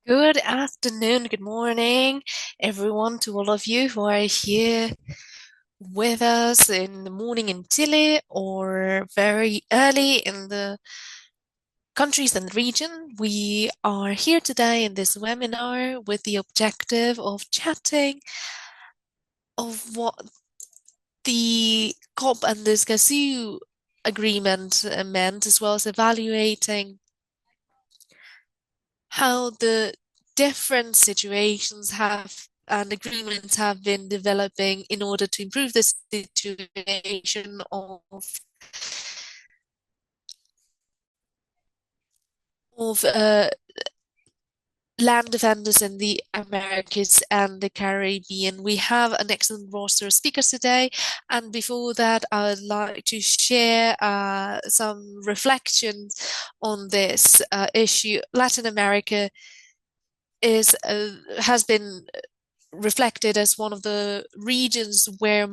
Good afternoon, good morning, everyone, to all of you who are here with us in the morning in Chile or very early in the countries and region. We are here today in this webinar with the objective of chatting of what the COP and the Escazú Agreement meant, as well as evaluating how the different situations have and agreements have been developing in order to improve the situation of land defenders in the Americas and the Caribbean. We have an excellent roster of speakers today, and before that, I would like to share some reflections on this issue. Latin America is has been reflected as one of the regions where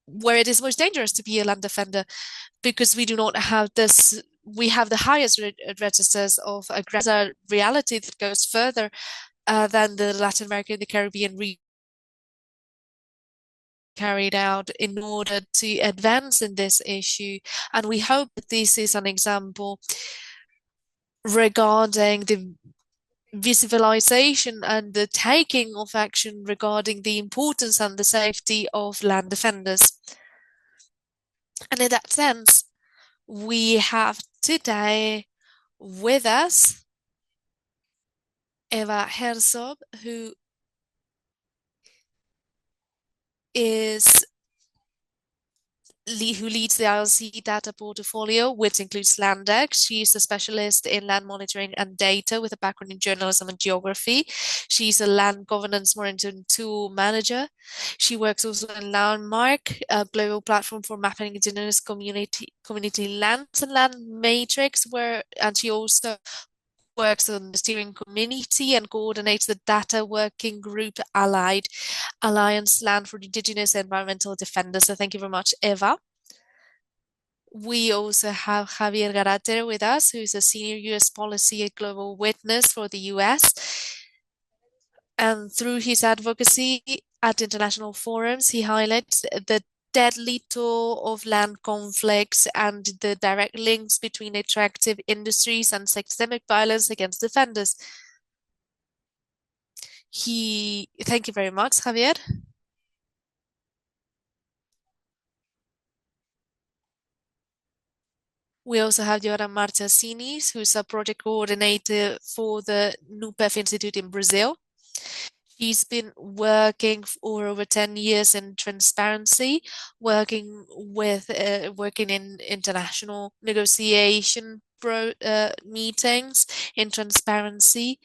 it is most dangerous to be a land defender because we do not have this. We have the highest registers of aggressor reality that goes further than the Latin America and the Caribbean region carried out in order to advance in this issue. And we hope that this is an example regarding the visualization and the taking of action regarding the importance and the safety of land defenders. And in that sense, we have today with us Eva Herzog, is who leads the ILC data portfolio, which includes Landex. She's a specialist in land monitoring and data with a background in journalism and geography. She's a land governance monitoring tool manager. She works also in Landmark, a global platform for mapping indigenous community lands and land matrix, and she also works on the steering committee and coordinates the data working group Alliance Land for Indigenous Environmental Defenders. So thank you very much, Eva. We also have Javier Garater with us, who's a senior US policy and global witness for the US. And through his advocacy at international forums, he highlights the deadly toll of land conflicts and the direct links between extractive industries and systemic violence against defenders. Thank you very much, Javier. We also have Joana Marchesini, who's a project coordinator for the NUPEF Institute in Brazil. She's been working for over 10 years in transparency, working in international negotiation meetings in transparency,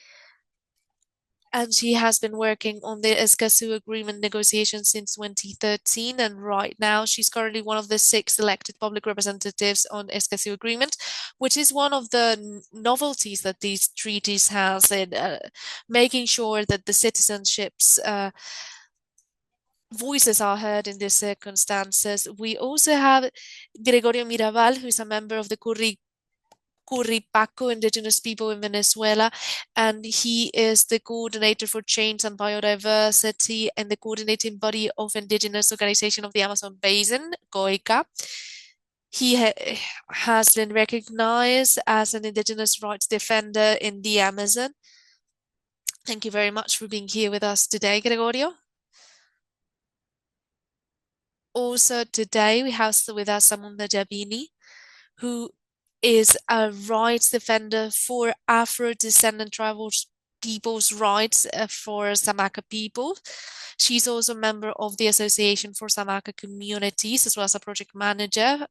and she has been working on the Escazú Agreement negotiations since 2013. And right now, she's currently one of the 6 elected public representatives on Escazú Agreement, which is one of the novelties that these treaties has in making sure that the citizenships voices are heard in these circumstances. We also have Gregorio Mirabal, who is a member of the Curripaco Indigenous People in Venezuela, and he is the coordinator for change and biodiversity and the coordinating body of Indigenous Organization of the Amazon Basin, COICA. He has been recognized as an Indigenous rights defender in the Amazon. Thank you very much for being here with us today, Gregorio. Also today we have with us Samunda Jabini, who is a rights defender for Afro-descendant tribal people's rights for Samaka people. She's also a member of the Association for Samaka Communities, as well as a project manager.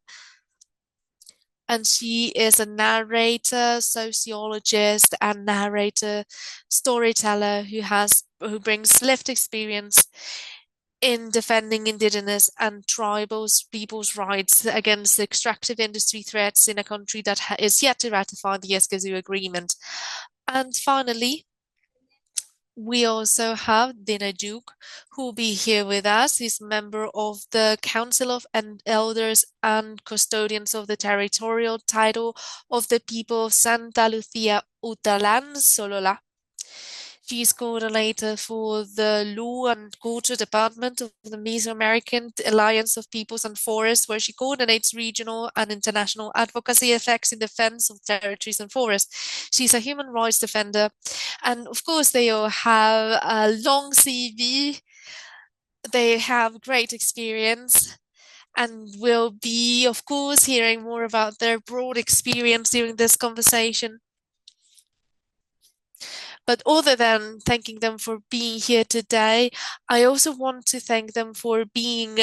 And she is a narrator, sociologist, and narrator, storyteller who brings lived experience in defending indigenous and tribal people's rights against extractive industry threats in a country that is yet to ratify the Escazú Agreement. And finally, we also have Dina Duke, who will be here with us. He's a member of the Council of Elders and Custodians of the Territorial Title of the People of Santa Lucia Utalan Solola. She's coordinator for the Law and Culture Department of the Mesoamerican Alliance of Peoples and Forests, where she coordinates regional and international advocacy effects in defense of territories and forests. She's a human rights defender. And of course, they all have a long CV. They have great experience and we'll be, of course, hearing more about their broad experience during this conversation. But other than thanking them for being here today, I also want to thank them for being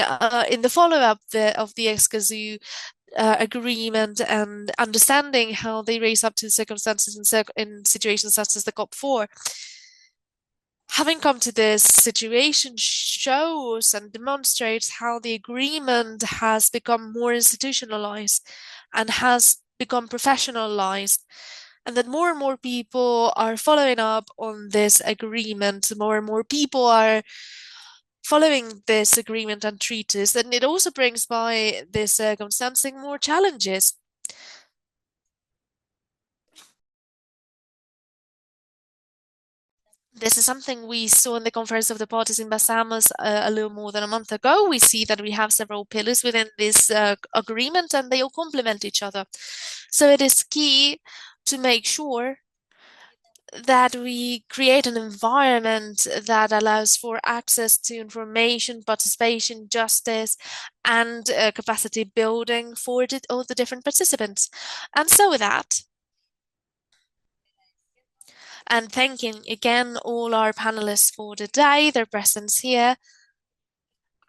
in the follow-up of the Escazú agreement and understanding how they raise up to circumstances in situations such as the COP4. Having come to this situation shows and demonstrates how the agreement has become more institutionalized and has become professionalized, and that more and more people are following up on this agreement. More and more people are following this agreement and treaties, and it also brings by this circumstancing more challenges. This is something we saw in the Conference of the Parties in Basamas a little more than a month ago. We see that we have several pillars within this agreement and they all complement each other. So it is key to make sure that we create an environment that allows for access to information, participation, justice, and capacity building for all the different participants. And so with that, and thanking again all our panelists for today, their presence here.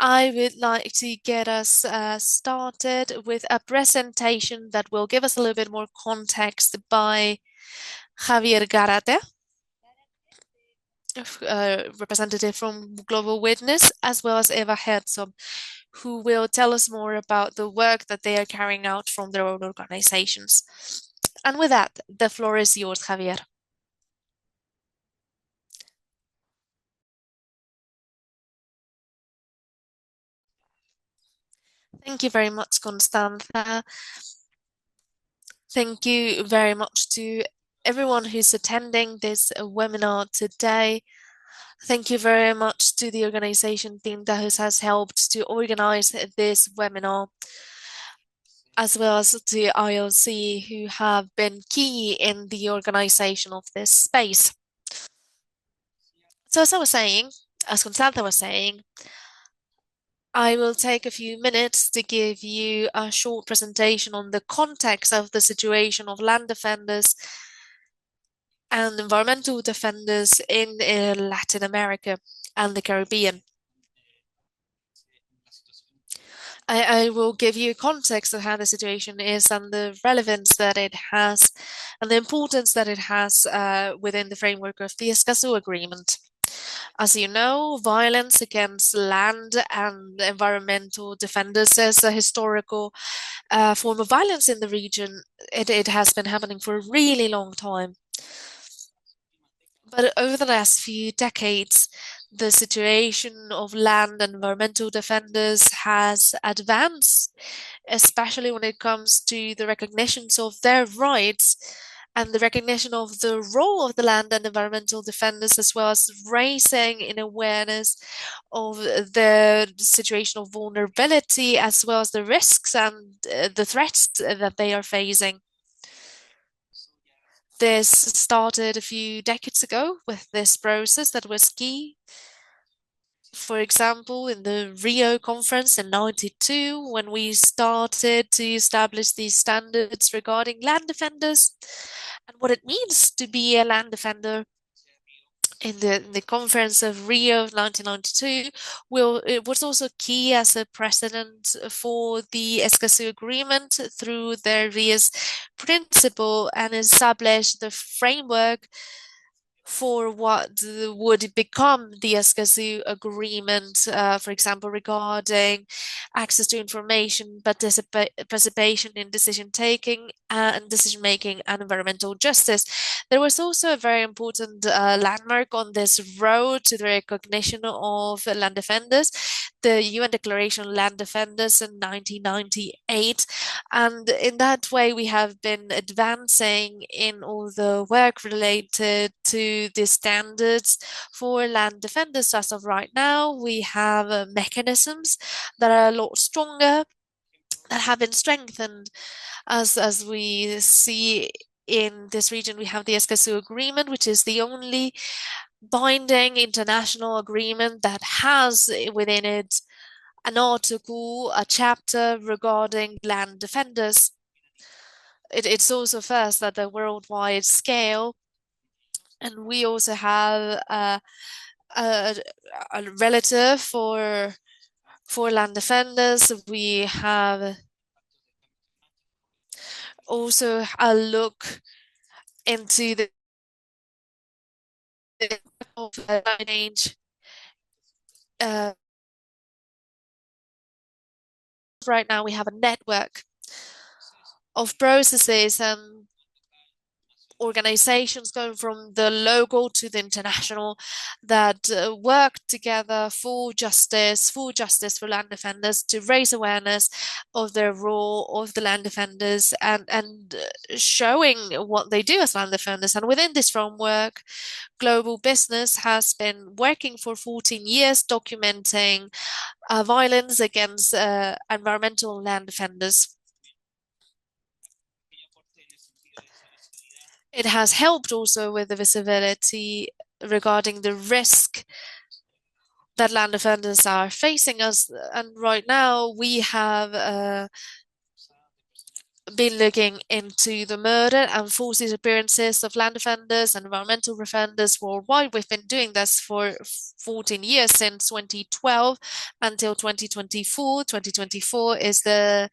I would like to get us started with a presentation that will give us a little bit more context by Javier Garate, representative from Global Witness, as well as Eva Herzog, who will tell us more about the work that they are carrying out from their own organizations. And with that, the floor is yours, Javier. Thank you very much, Constanza. Thank you very much to everyone who's attending this webinar today. Thank you very much to the organization team that has helped to organize this webinar, as well as to ILC who have been key in the organization of this space. So as I was saying, as Constanza was saying, I will take a few minutes to give you a short presentation on the context of the situation of land defenders and environmental defenders in Latin America and the Caribbean. I will give you context of how the situation is and the relevance that it has and the importance that it has within the framework of the Escazú Agreement. As you know, violence against land and environmental defenders is a historical form of violence in the region. It has been happening for a really long time. But over the last few decades, the situation of land and environmental defenders has advanced, especially when it comes to the recognitions of their rights and the recognition of the role of the land and environmental defenders, as well as raising in awareness of the situation of vulnerability, as well as the risks and the threats that they are facing. This started a few decades ago with this process that was key. For example, in the Rio conference in 92, when we started to establish these standards regarding land defenders and what it means to be a land defender in the conference of Rio of 1992, it was also key as a precedent for the Escazú Agreement through their Rios principle and established the framework for what would become the Escazú Agreement, for example, regarding access to information, participation in decision taking and decision making and environmental justice. There was also a very important landmark on this road to the recognition of land defenders, the UN Declaration on Land Defenders in 1998. And in that way, we have been advancing in all the work related to into the standards for land defenders. As of right now, we have mechanisms that are a lot stronger, that have been strengthened. As we see in this region, we have the Escazú Agreement, which is the only binding international agreement that has within it an article, a chapter regarding land defenders. It's also first at the worldwide scale, and we also have a, a relative for land defenders. We have also a look into the of change. Uh, right now, we have a network of processes and organizations going from the local to the international that work together for justice for land defenders, to raise awareness of their role of the land defenders, and showing what they do as land defenders. And within this framework, global business has been working for 14 years documenting violence against environmental land defenders. It has helped also with the visibility regarding the risk that land defenders are facing us. And right now, we have been looking into the murder and forced disappearances of land defenders and environmental defenders worldwide. We've been doing this for 14 years, since 2012 until 2024. 2024 is the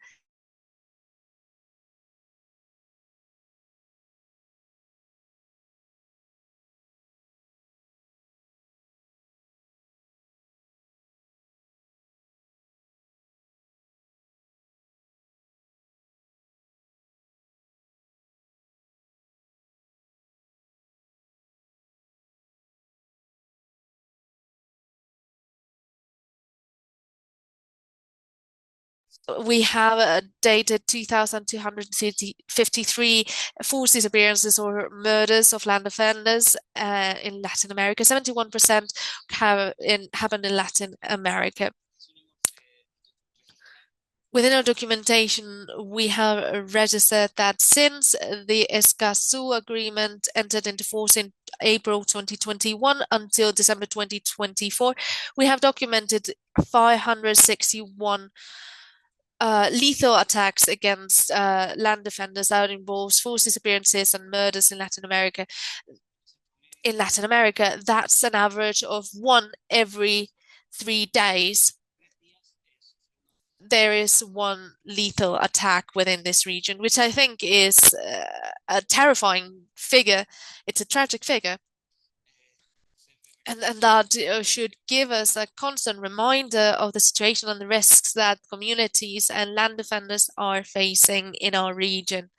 we have dated 2,253 forced disappearances or murders of land defenders in Latin America. 71% happened in Latin America. Within our documentation, we have registered that since the Escazú Agreement entered into force in April 2021 until December 2024, we have documented 561 lethal attacks against land defenders that involves forced disappearances and murders in Latin America. In Latin America, that's an average of one every 3 days. There is one lethal attack within this region, which I think is a terrifying figure. It's a tragic figure. And that should give us a constant reminder of the situation and the risks that communities and land defenders are facing in our region.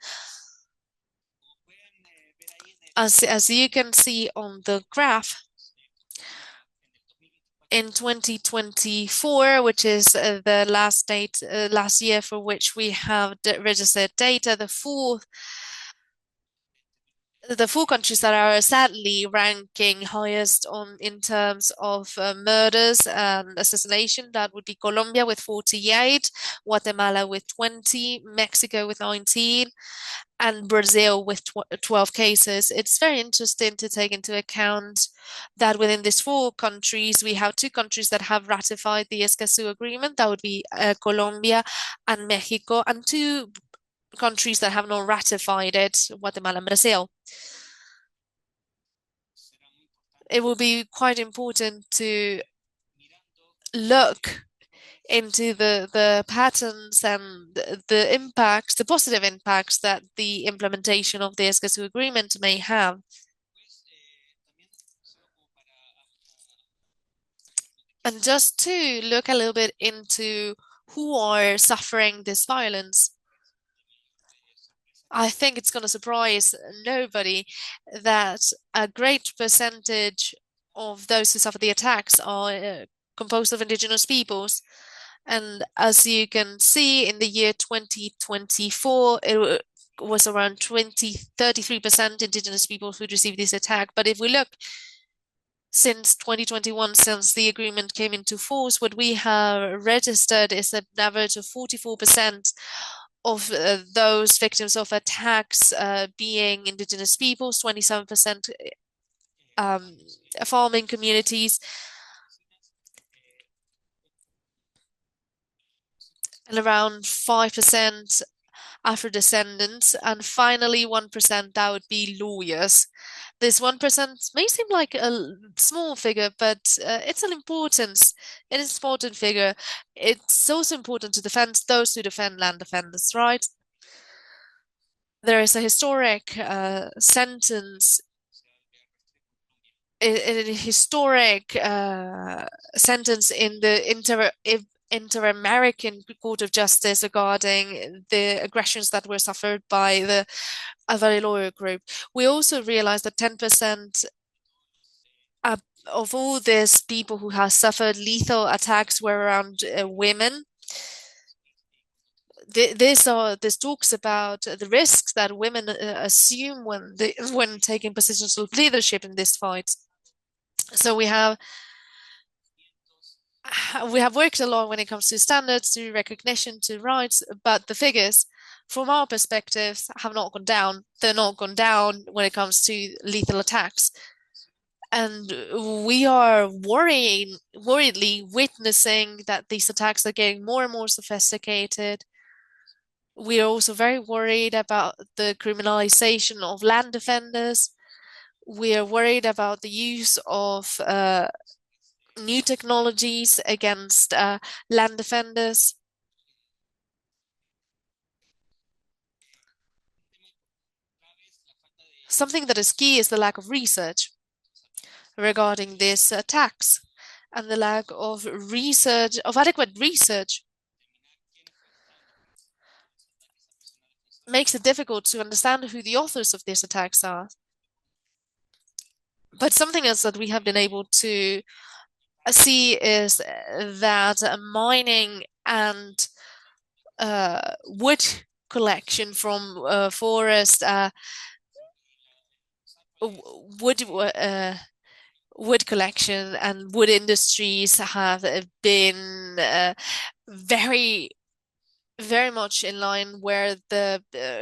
As you can see on the graph, in 2024, which is the last year for which we have registered data, the four countries that are sadly ranking highest in terms of murders and assassination, that would be Colombia with 48, Guatemala with 20, Mexico with 19, and Brazil with 12 cases. It's very interesting to take into account that within these four countries, we have two countries that have ratified the Escazú Agreement. That would be Colombia and Mexico, and two countries that have not ratified it, Guatemala and Brazil. It will be quite important to look into the patterns and the impacts, the positive impacts that the implementation of the Escazú Agreement may have. And just to look a little bit into who are suffering this violence, I think it's going to surprise nobody that a great percentage of those who suffer the attacks are composed of indigenous peoples. And as you can see, in the year 2024, was around 33% indigenous people who received this attack. But if we look since 2021, since the agreement came into force, what we have registered is an average of 44% of those victims of attacks being indigenous peoples, 27% um, farming communities, and around 5% Afro-descendants, and finally 1% that would be lawyers. This 1% may seem like a small figure, but it is an important figure. It's also important to defend those who defend land defenders, right? There is a historic sentence, a historic sentence in the Inter-American Court of Justice regarding the aggressions that were suffered by the Avali lawyer group. We also realized that 10% of all these people who have suffered lethal attacks were around women. This talks about the risks that women assume when taking positions of leadership in this fight. So we have worked a lot when it comes to standards, to recognition, to rights, but the figures, from our perspective, have not gone down. They're not gone down when it comes to lethal attacks. And we are worriedly witnessing that these attacks are getting more and more sophisticated. We are also very worried about the criminalization of land defenders. We are worried about the use of new technologies against land defenders. Something that is key is the lack of research regarding these attacks and the lack of research, of adequate research, makes it difficult to understand who the authors of these attacks are. But something else that we have been able to see is that mining and wood collection from forest, wood wood collection and wood industries have been very very much in line where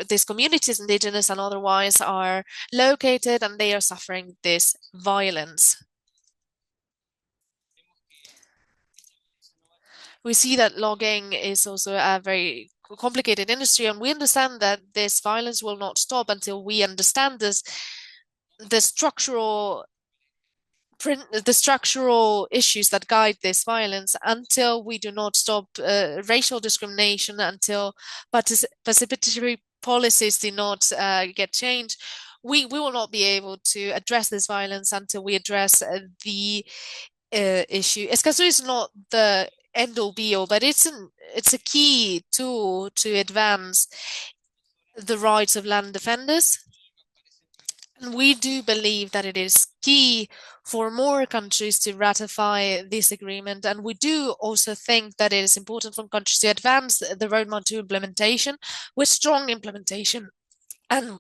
these communities, indigenous and otherwise, are located, and they are suffering this violence. We see that logging is also a very complicated industry, and we understand that this violence will not stop until we understand the structural the structural issues that guide this violence, until we do not stop racial discrimination, until participatory policies do not get changed. We will not be able to address this violence until we address the issue. Escazú is not the end all be all, but it's a key tool to advance the rights of land defenders. And we do believe that it is key for more countries to ratify this agreement. And we do also think that it is important for countries to advance the roadmap to implementation with strong implementation. And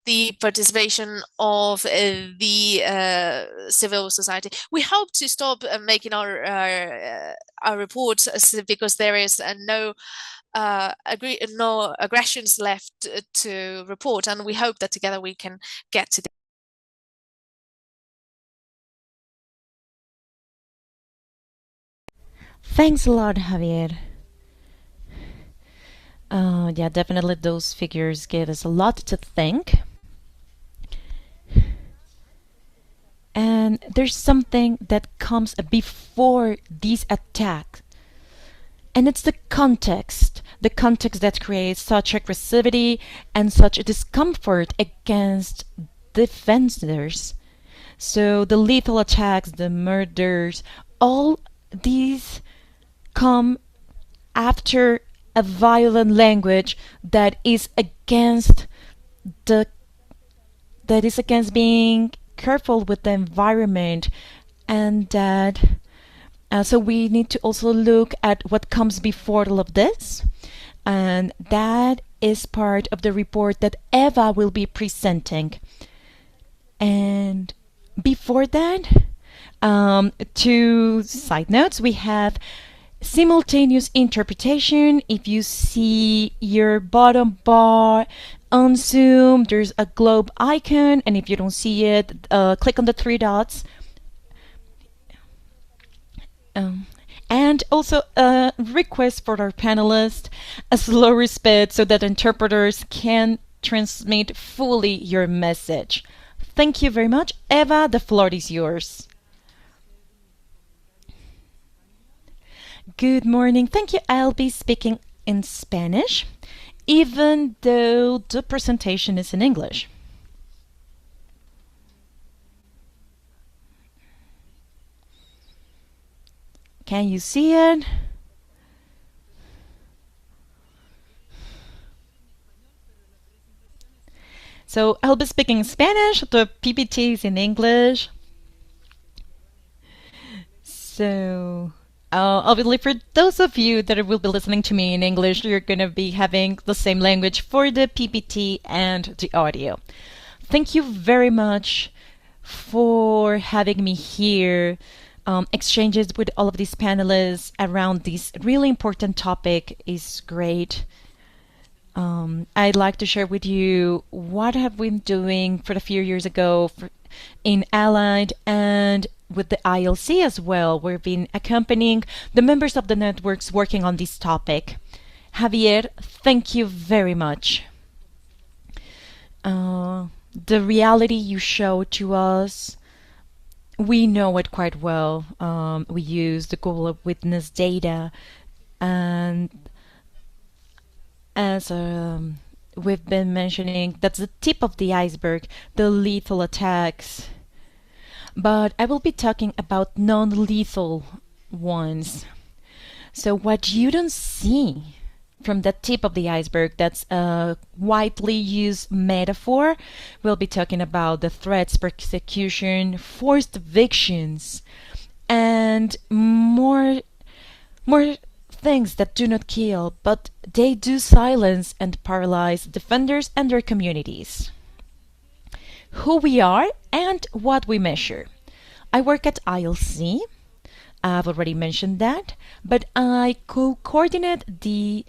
the participation of the civil society. We hope to stop making our reports because there is no aggressions left to report, and we hope that together we can get to. Thanks a lot, Javier. Yeah, definitely those figures gave us a lot to think. And there's something that comes before these attacks. And it's the context that creates such aggressivity and such discomfort against defenders. So the lethal attacks, the murders, all these come after a violent language that is against the that is against being careful with the environment, and that So we need to also look at what comes before all of this, and that is part of the report that Eva will be presenting. And before that, two side notes. We have simultaneous interpretation. If you see your bottom bar on Zoom, there's a globe icon, and if you don't see it, click on the three dots. And also a request for our panelists, a slower speed so that interpreters can transmit fully your message. Thank you very much. Eva, the floor is yours. Good morning. Thank you. I'll be speaking in Spanish, even though the presentation is in English. Can you see it? So I'll be speaking Spanish, the PPT is in English. So obviously for those of you that will be listening to me in English, you're going to be having the same language for the PPT and the audio. Thank you very much for having me here. Exchanges with all of these panelists around this really important topic is great. I'd like to share with you what have we been doing for a few years ago in Allied and with the ILC as well. We've been accompanying the members of the networks working on this topic. Javier, thank you very much. The reality you show to us, we know it quite well. We use the Google Witness data, and as we've been mentioning, that's the tip of the iceberg, the lethal attacks. But I will be talking about non-lethal ones. So what you don't see from the tip of the iceberg, that's a widely used metaphor. We'll be talking about the threats, persecution, forced evictions, and more things that do not kill, but they do silence and paralyze defenders and their communities. Who we are and what we measure. I work at ILC. I've already mentioned that, but I co-coordinate the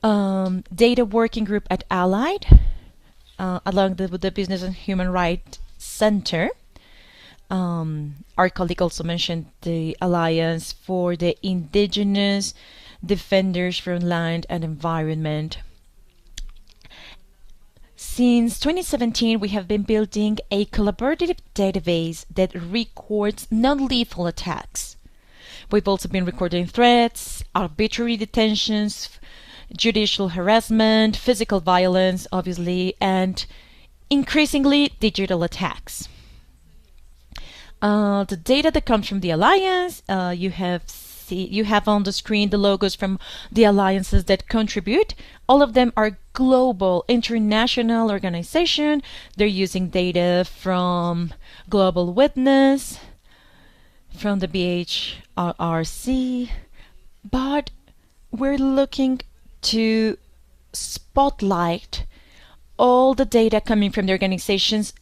data working group at Allied, along with the Business and Human Rights Center. Our colleague also mentioned the Alliance for the Indigenous Defenders from Land and Environment. Since 2017, we have been building a collaborative database that records non-lethal attacks. We've also been recording threats, arbitrary detentions, judicial harassment, physical violence, obviously, and increasingly digital attacks. The data that comes from the Alliance, you have on the screen the logos from the alliances that contribute. All of them are global, international organization. They're using data from Global Witness, from the BHRC, but we're looking to spotlight all the data coming from the organizations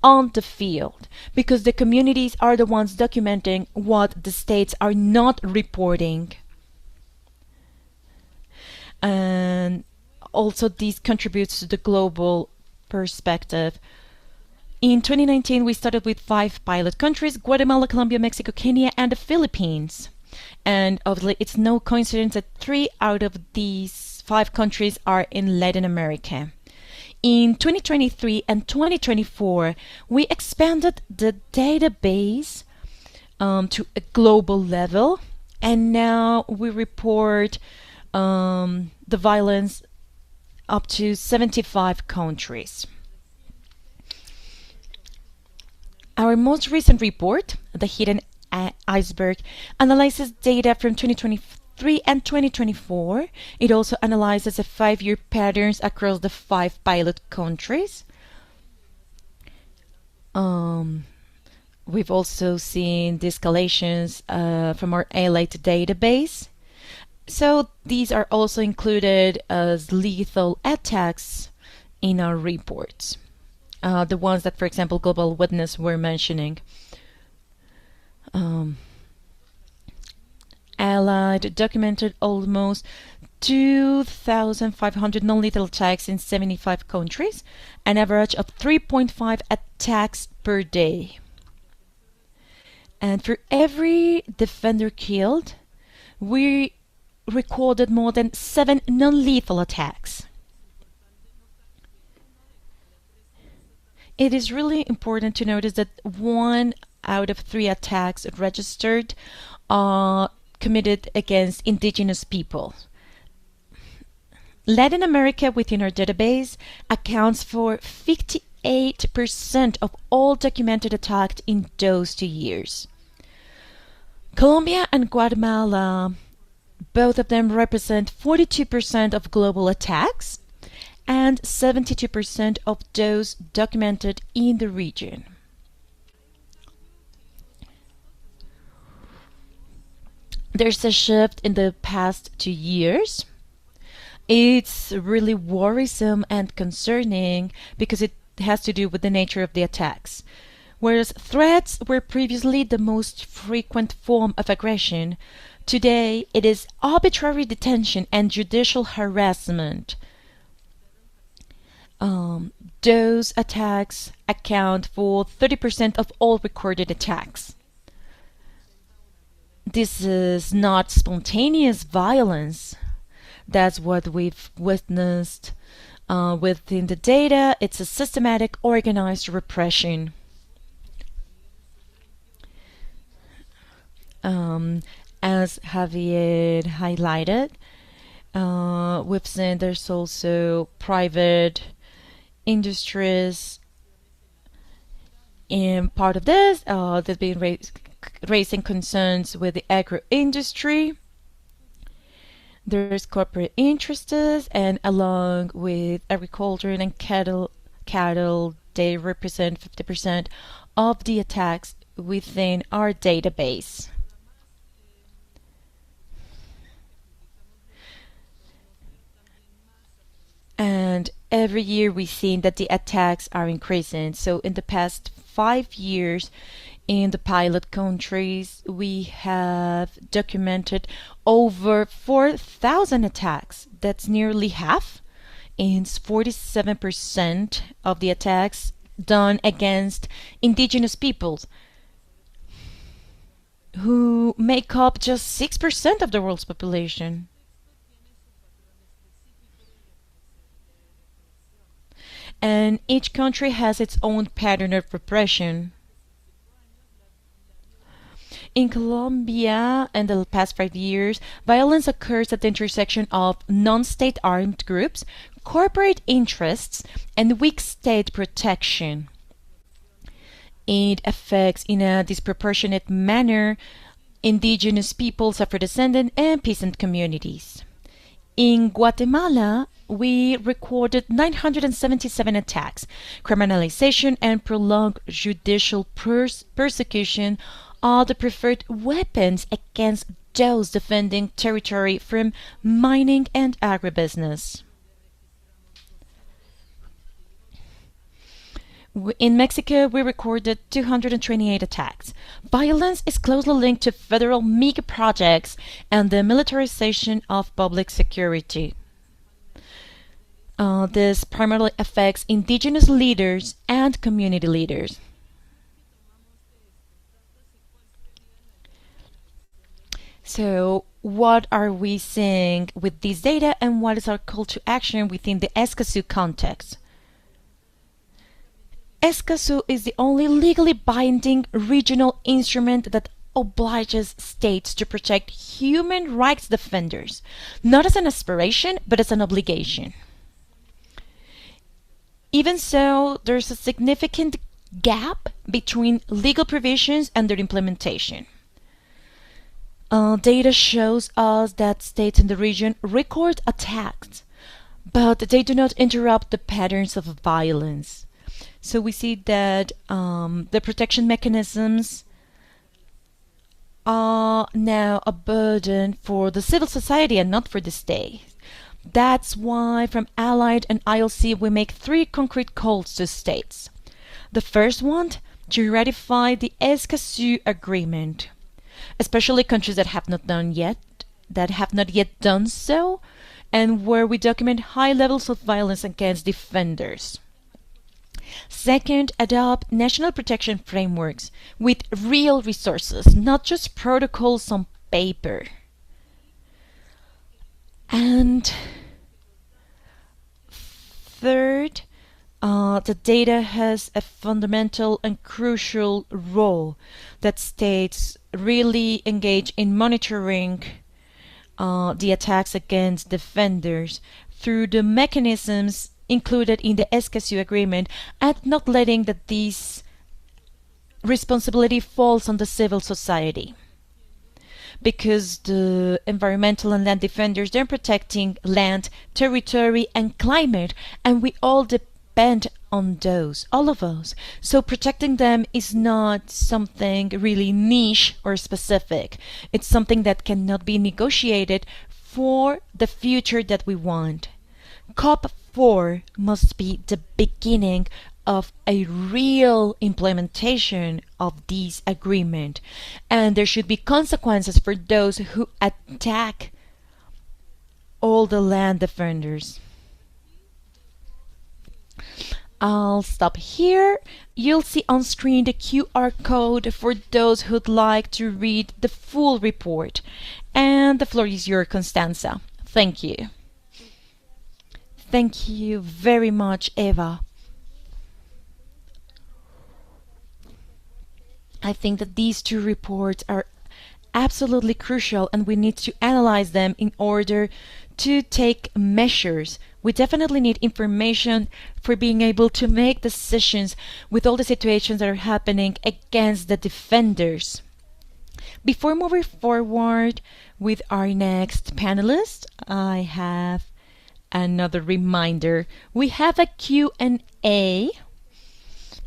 on the field, because the communities are the ones documenting what the states are not reporting. And also this contributes to the global perspective. In 2019, we started with 5 pilot countries: Guatemala, Colombia, Mexico, Kenya, and the Philippines. And obviously, it's no coincidence that 3 out of these 5 countries are in Latin America. In 2023 and 2024, we expanded the database to a global level, and now we report the violence up to 75 countries. Our most recent report, The Hidden Iceberg, analyzes data from 2023 and 2024. It also analyzes the 5-year patterns across the 5 pilot countries. We've also seen the escalations from our allied database. So these are also included as lethal attacks in our reports. The ones that, for example, Global Witness were mentioning. Allied documented almost 2,500 non-lethal attacks in 75 countries, an average of 3.5 attacks per day. And for every defender killed, we recorded more than 7 non-lethal attacks. It is really important to notice that 1 out of 3 attacks registered are committed against indigenous people. Latin America within our database accounts for 58% of all documented attacks in those 2 years. Colombia and Guatemala, both of them represent 42% of global attacks and 72% of those documented in the region. There's a shift in the past 2 years. It's really worrisome and concerning because it has to do with the nature of the attacks. Whereas threats were previously the most frequent form of aggression, today it is arbitrary detention and judicial harassment. Those attacks account for 30% of all recorded attacks. This is not spontaneous violence. That's what we've witnessed within the data. It's a systematic, organized repression. As Javier highlighted, we've seen there's also private industries in part of this. They've been raising concerns with the agro industry. There's corporate interests, and along with agriculture and cattle, they represent 50% of the attacks within our database. And every year we've seen that the attacks are increasing. So in the past 5 years, in the pilot countries, we have documented over 4,000 attacks. That's nearly half. And 47% of the attacks done against indigenous peoples, who make up just 6% of the world's population. And each country has its own pattern of repression. In Colombia, in the past 5 years, violence occurs at the intersection of non-state armed groups, corporate interests, and weak state protection. It affects in a disproportionate manner indigenous peoples, Afro-descendant, and peasant communities. In Guatemala, we recorded 977 attacks. Criminalization and prolonged judicial persecution are the preferred weapons against those defending territory from mining and agribusiness. In Mexico, we recorded 228 attacks. Violence is closely linked to federal mega projects and the militarization of public security. This primarily affects indigenous leaders and community leaders. So, what are we seeing with this data, and what is our call to action within the Escazú context? Escazú is the only legally binding regional instrument that obliges states to protect human rights defenders, not as an aspiration, but as an obligation. Even so, there's a significant gap between legal provisions and their implementation. Data shows us that states in the region record attacks, but they do not interrupt the patterns of violence. So we see that the protection mechanisms are now a burden for the civil society and not for the state. That's why from Allied and ILC we make three concrete calls to states. The first one, to ratify the Escazú Agreement, especially countries that have not yet done so, and where we document high levels of violence against defenders. Second, adopt national protection frameworks with real resources, not just protocols on paper. And third, the data has a fundamental and crucial role that states really engage in monitoring the attacks against defenders through the mechanisms included in the Escazú Agreement and not letting that this responsibility falls on the civil society. Because the environmental and land defenders, they're protecting land, territory, and climate, and we all depend on those, all of us. So protecting them is not something really niche or specific. It's something that cannot be negotiated for the future that we want. COP4 must be the beginning of a real implementation of this agreement, and there should be consequences for those who attack all the land defenders. I'll stop here. You'll see on screen the QR code for those who'd like to read the full report. And the floor is yours, Constanza. Thank you. Thank you very much, Eva. I think that these two reports are absolutely crucial and we need to analyze them in order to take measures. We definitely need information for being able to make decisions with all the situations that are happening against the defenders. Before moving forward with our next panelist, I have another reminder. We have a Q&A.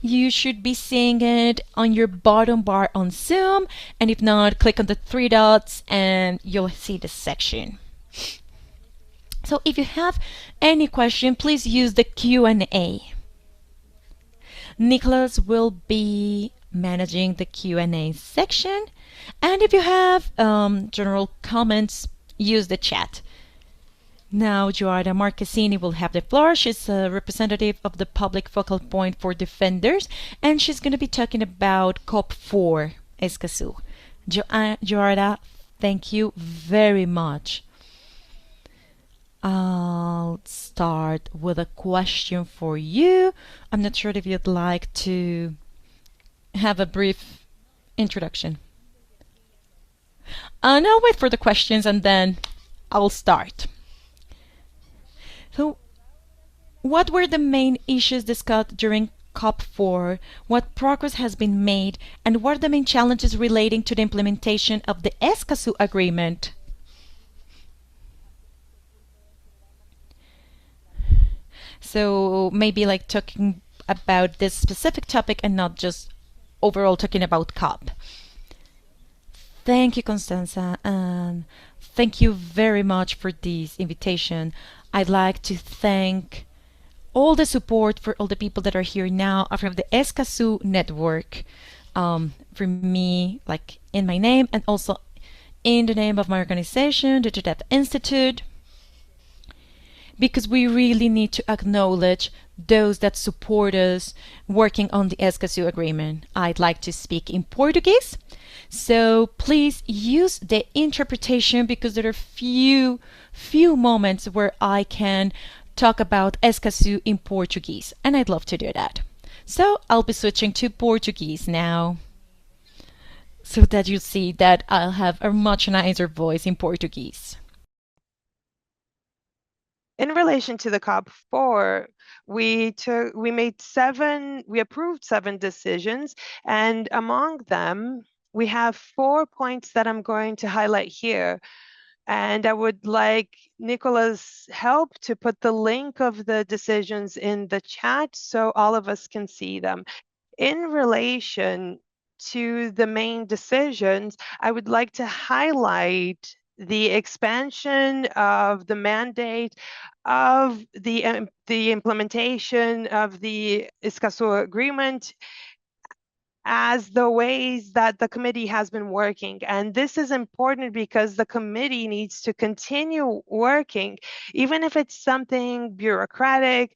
You should be seeing it on your bottom bar on Zoom, and if not, click on the three dots and you'll see the section. So if you have any question, please use the Q&A. Nicholas will be managing the Q&A section, and if you have general comments, use the chat. Now, Joanna Marquesini will have the floor. She's a representative of the public focal point for defenders, and she's going to be talking about COP4 Escazú. Joanna, thank you very much. I'll start with a question for you. I'm not sure if you'd like to have a brief introduction. And I'll wait for the questions and then I'll start. So, what were the main issues discussed during COP4? What progress has been made? And what are the main challenges relating to the implementation of the Escazú Agreement? So, maybe like talking about this specific topic and not just overall talking about COP. Thank you, Constanza, and thank you very much for this invitation. I'd like to thank all the support for all the people that are here now from the Escazú network, for me, like in my name and also in the name of my organization, the Death Institute, because we really need to acknowledge those that support us working on the Escazú Agreement. I'd like to speak in Portuguese, so please use the interpretation because there are few moments where I can talk about Escazú in Portuguese, and I'd love to do that. So I'll be switching to Portuguese now, so that you see that I'll have a much nicer voice in Portuguese. In relation to the COP4, we approved 7 decisions, and among them, we have 4 points that I'm going to highlight here. And I would like Nicola's help to put the link of the decisions in the chat so all of us can see them. In relation to the main decisions, I would like to highlight the expansion of the mandate of the implementation of the Escazú Agreement as the ways that the committee has been working. And this is important because the committee needs to continue working, even if it's something bureaucratic.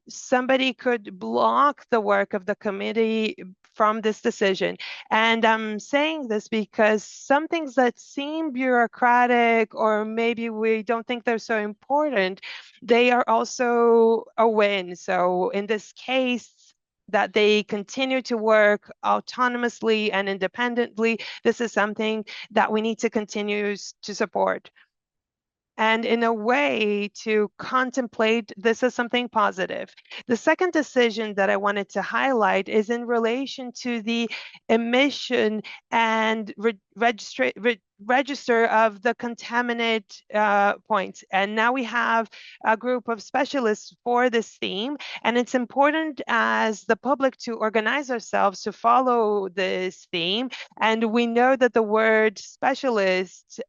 Somebody could block the work of the committee from this decision. And I'm saying this because some things that seem bureaucratic or maybe we don't think they're so important, they are also a win. So in this case, that they continue to work autonomously and independently. This is something that we need to continue to support. And in a way to contemplate this as something positive. The second decision that I wanted to highlight is in relation to the emission and register of the contaminant points. And now we have a group of specialists for this theme. And it's important as the public to organize ourselves to follow this theme. And we know that the word specialist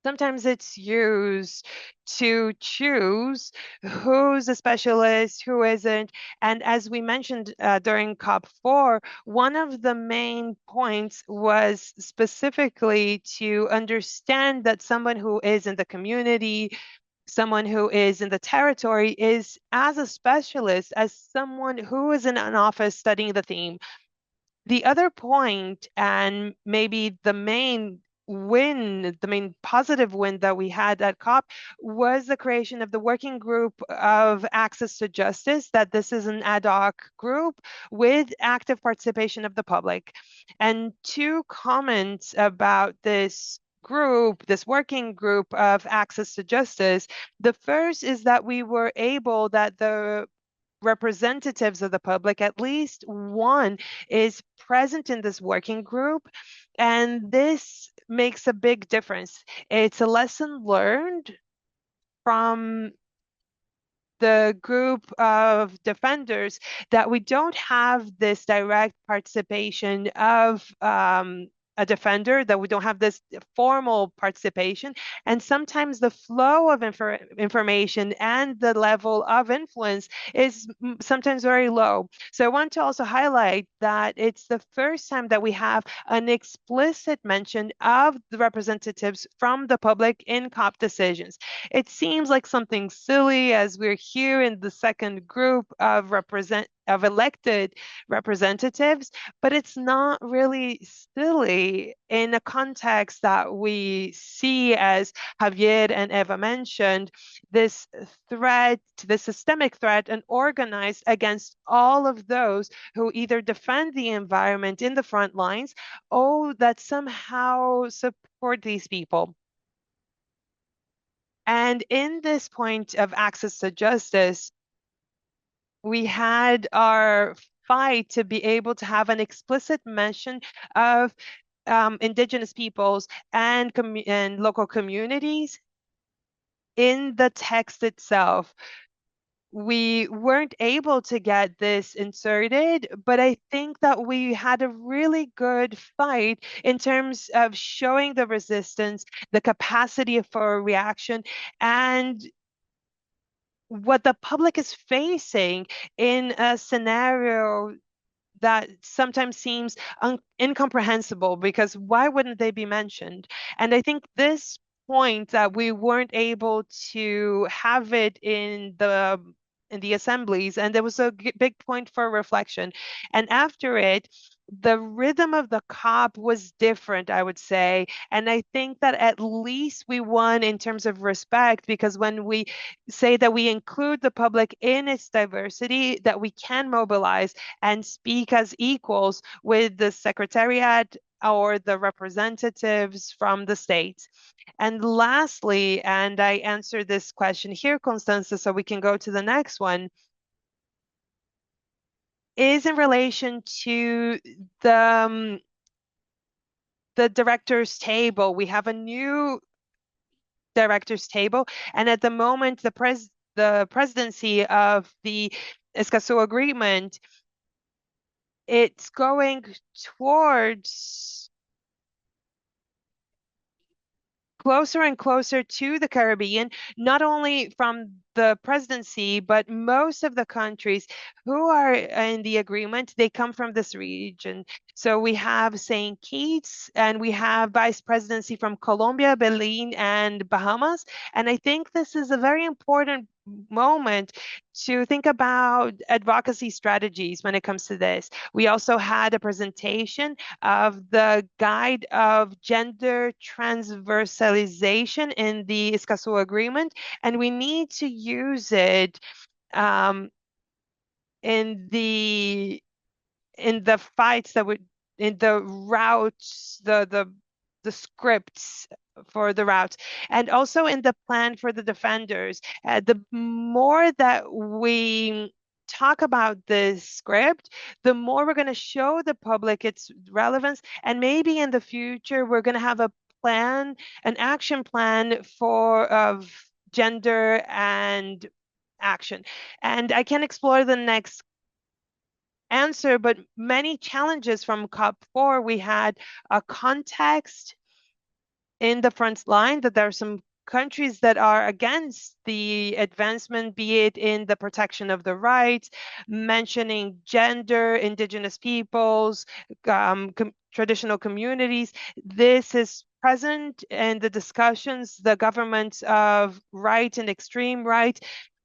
sometimes it's used to choose who's a specialist, who isn't. And as we mentioned during COP4, one of the main points was specifically to understand that someone who is in the community, someone who is in the territory is as a specialist as someone who is in an office studying the theme. The other point, and maybe the main win, the main positive win that we had at COP was the creation of the working group of access to justice, that this is an ad hoc group with active participation of the public. And two comments about this group, this working group of access to justice. The first is that we were able, that the representatives of the public, at least one, is present in this working group. And this makes a big difference. It's a lesson learned from the group of defenders that we don't have this direct participation of a defender, that we don't have this formal participation. And sometimes the flow of information and the level of influence is sometimes very low. So I want to also highlight that it's the first time that we have an explicit mention of the representatives from the public in COP decisions. It seems like something silly as we're here in the second group of elected representatives, but it's not really silly in a context that we see, as Javier and Eva mentioned, this threat, this systemic threat, and organized against all of those who either defend the environment in the front lines or that somehow support these people. And in this point of access to justice, we had our fight to be able to have an explicit mention of Indigenous peoples and local communities in the text itself. We weren't able to get this inserted, but I think that we had a really good fight in terms of showing the resistance, the capacity for reaction, and what the public is facing in a scenario that sometimes seems incomprehensible, because why wouldn't they be mentioned? And I think this point that we weren't able to have it in the assemblies, and there was a big point for reflection. And after it, the rhythm of the COP was different, I would say. And I think that at least we won in terms of respect, because when we say that we include the public in its diversity, that we can mobilize and speak as equals with the secretariat or the representatives from the states. And lastly, and I answer this question here, Constanza, so we can go to the next one, is in relation to the director's table. We have a new directors table. And at the moment, the presidency of the Escazú Agreement, it's going towards closer and closer to the Caribbean, not only from the presidency, but most of the countries who are in the agreement, they come from this region. So we have St. Kitts and we have vice presidency from Colombia, Belize, and Bahamas. And I think this is a very important moment to think about advocacy strategies when it comes to this. We also had a presentation of the guide of gender transversalization in the Escazú Agreement, and we need to use it um, in the fights that would in the routes, the scripts for the routes, and also in the plan for the defenders. The more that we talk about this script, the more we're going to show the public its relevance, and maybe in the future we're going to have a plan, an action plan for of gender and action. And I can explore the next answer, but many challenges from COP4. We had a context in the front line that there are some countries that are against the advancement, be it in the protection of the rights, mentioning gender, indigenous peoples, traditional communities. This is present in the discussions, the governments of right and extreme right,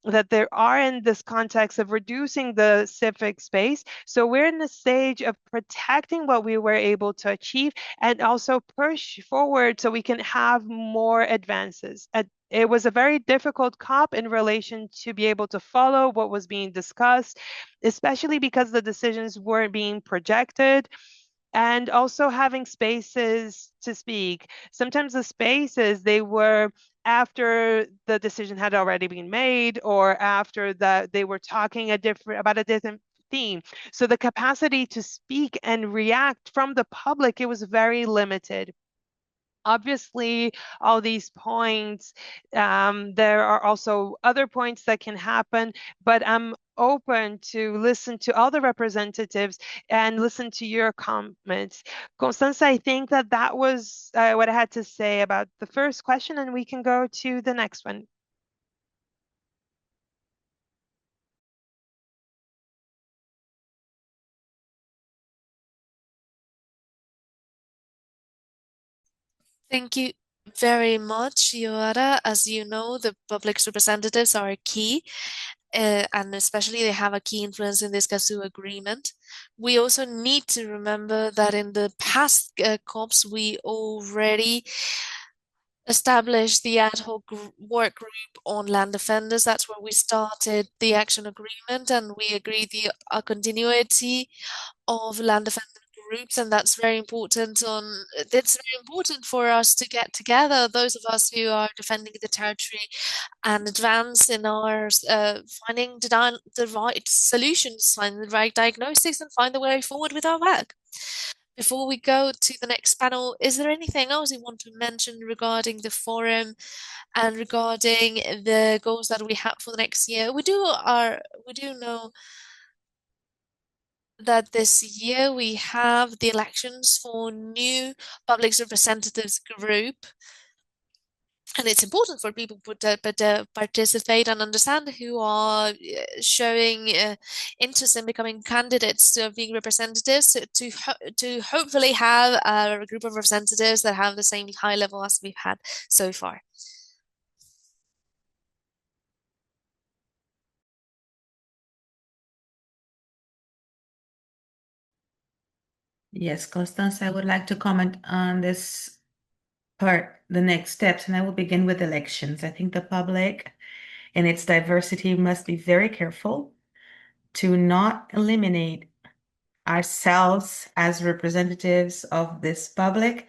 that there are in this context of reducing the civic space. So we're in the stage of protecting what we were able to achieve and also push forward so we can have more advances. It was a very difficult COP in relation to be able to follow what was being discussed, especially because the decisions weren't being projected, and also having spaces to speak. Sometimes the spaces, they were after the decision had already been made or after that they were talking about a different theme. So the capacity to speak and react from the public, it was very limited. Obviously, all these points, there are also other points that can happen, but I'm open to listen to all the representatives and listen to your comments. Constance, I think that was what I had to say about the first question, and we can go to the next one. Thank you very much, Yoara. As you know, the public's representatives are key, and especially they have a key influence in this Escazú Agreement. We also need to remember that in the past COPs, we already established the ad hoc work group on land defenders. That's where we started the action agreement, and we agreed the continuity of land defender groups, and that's very important. It's very important for us to get together, those of us who are defending the territory, and advance in our finding the right solutions, find the right diagnosis, and find the way forward with our work. Before we go to the next panel, is there anything else you want to mention regarding the forum and regarding the goals that we have for the next year? We do know that this year we have the elections for new public representatives group, and it's important for people to participate and understand who are showing interest in becoming candidates to being representatives to hopefully have a group of representatives that have the same high level as we've had so far. Yes, Constance, I would like to comment on this part, the next steps, and I will begin with elections. I think the public and its diversity must be very careful to not eliminate ourselves as representatives of this public.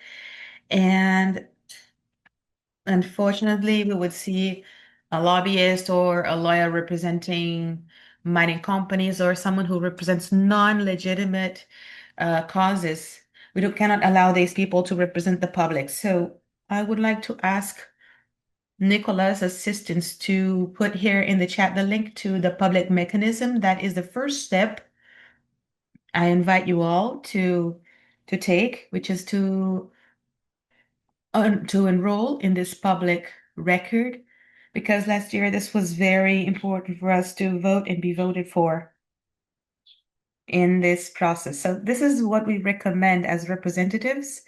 And unfortunately, we would see a lobbyist or a lawyer representing mining companies or someone who represents non-legitimate causes. Cannot allow these people to represent the public. So I would like to ask Nicola's assistance to put here in the chat the link to the public mechanism. That is the first step I invite you all to take, which is to enroll in this public record, because last year this was very important for us to vote and be voted for in this process. So this is what we recommend as representatives.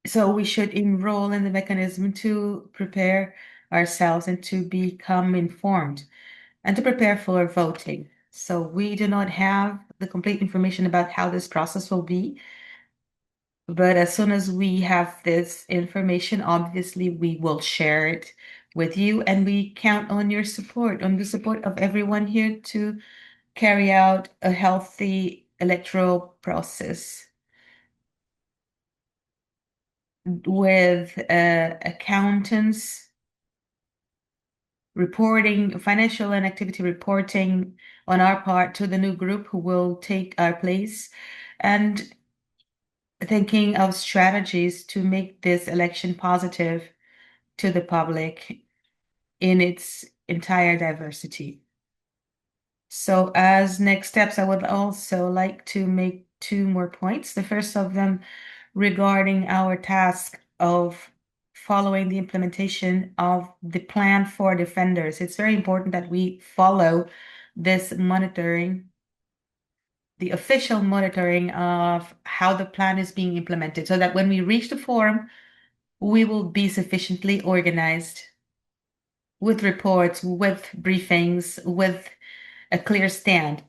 So we should enroll in the mechanism to prepare ourselves and to become informed and to prepare for voting. So we do not have the complete information about how this process will be, but as soon as we have this information, obviously we will share it with you, and we count on your support, on the support of everyone here to carry out a healthy electoral process with accountants reporting, financial and activity reporting on our part to the new group who will take our place, and thinking of strategies to make this election positive to the public in its entire diversity. So as next steps, I would also like to make two more points. The first of them regarding our task of following the implementation of the plan for defenders. It's very important that we follow this monitoring, the official monitoring of how the plan is being implemented, so that when we reach the forum, we will be sufficiently organized with reports, with briefings, with a clear stand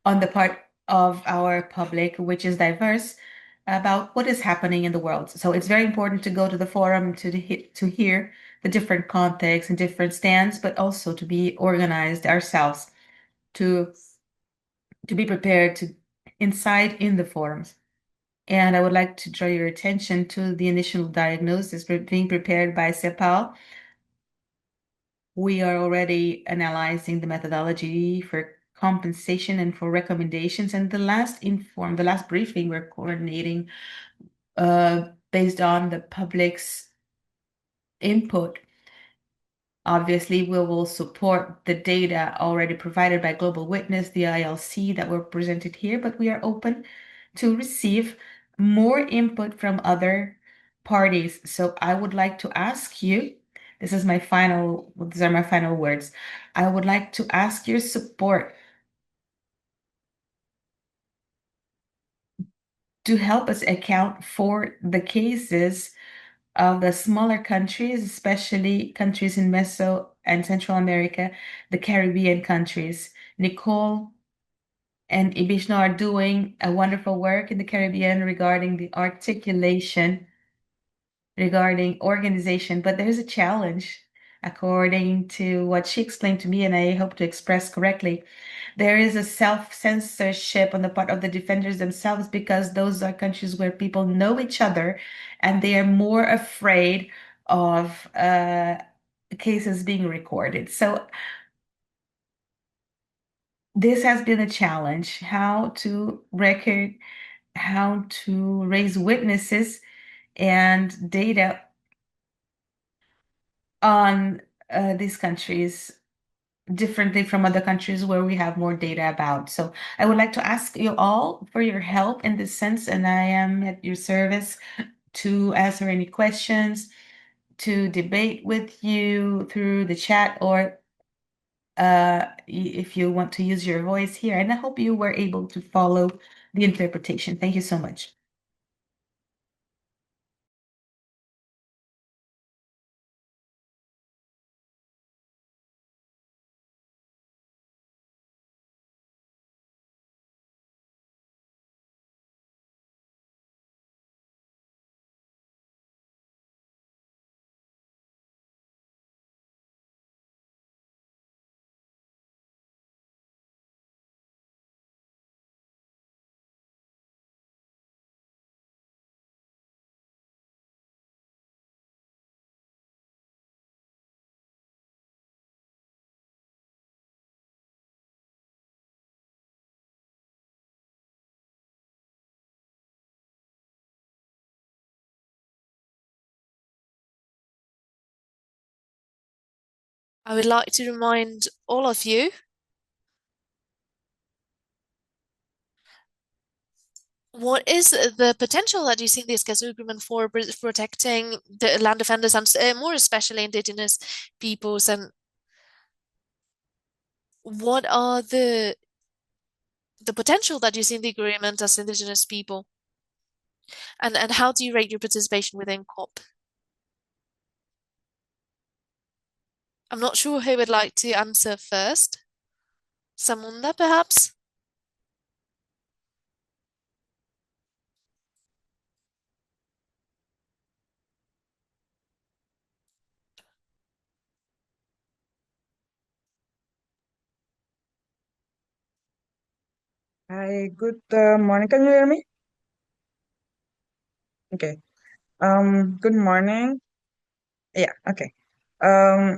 on the part of our public, which is diverse, about what is happening in the world. So it's very important to go to the forum to hear the different contexts and different stands, but also to be organized ourselves, to be prepared to inside in the forums. And I would like to draw your attention to the initial diagnosis being prepared by CEPAL. We are already analyzing the methodology for compensation and for recommendations. And the last briefing we're coordinating based on the public's input. Obviously, we will support the data already provided by Global Witness, the ILC that were presented here, but we are open to receive more input from other parties. So I would like to ask you, these are my final words. I would like to ask your support to help us account for the cases of the smaller countries, especially countries in Meso and Central America, the Caribbean countries. Nicole and Ibishno are doing a wonderful work in the Caribbean regarding the articulation, regarding organization, but there's a challenge, according to what she explained to me, and I hope to express correctly. There is a self-censorship on the part of the defenders themselves, because those are countries where people know each other and they are more afraid of cases being recorded. So this has been a challenge, how to record, how to raise witnesses and data on these countries differently from other countries where we have more data about. So I would like to ask you all for your help in this sense, and I am at your service to answer any questions, to debate with you through the chat, or if you want to use your voice here. And I hope you were able to follow the interpretation. Thank you so much. I would like to remind all of you what is the potential that you see in the Escazú Agreement for protecting the land defenders and more especially Indigenous peoples, and what are the potential that you see in the agreement as Indigenous people, and how do you rate your participation within COP? I'm not sure who would like to answer first. Samunda, perhaps? Hi, good morning. Can you hear me? Okay. Good morning. Yeah, okay.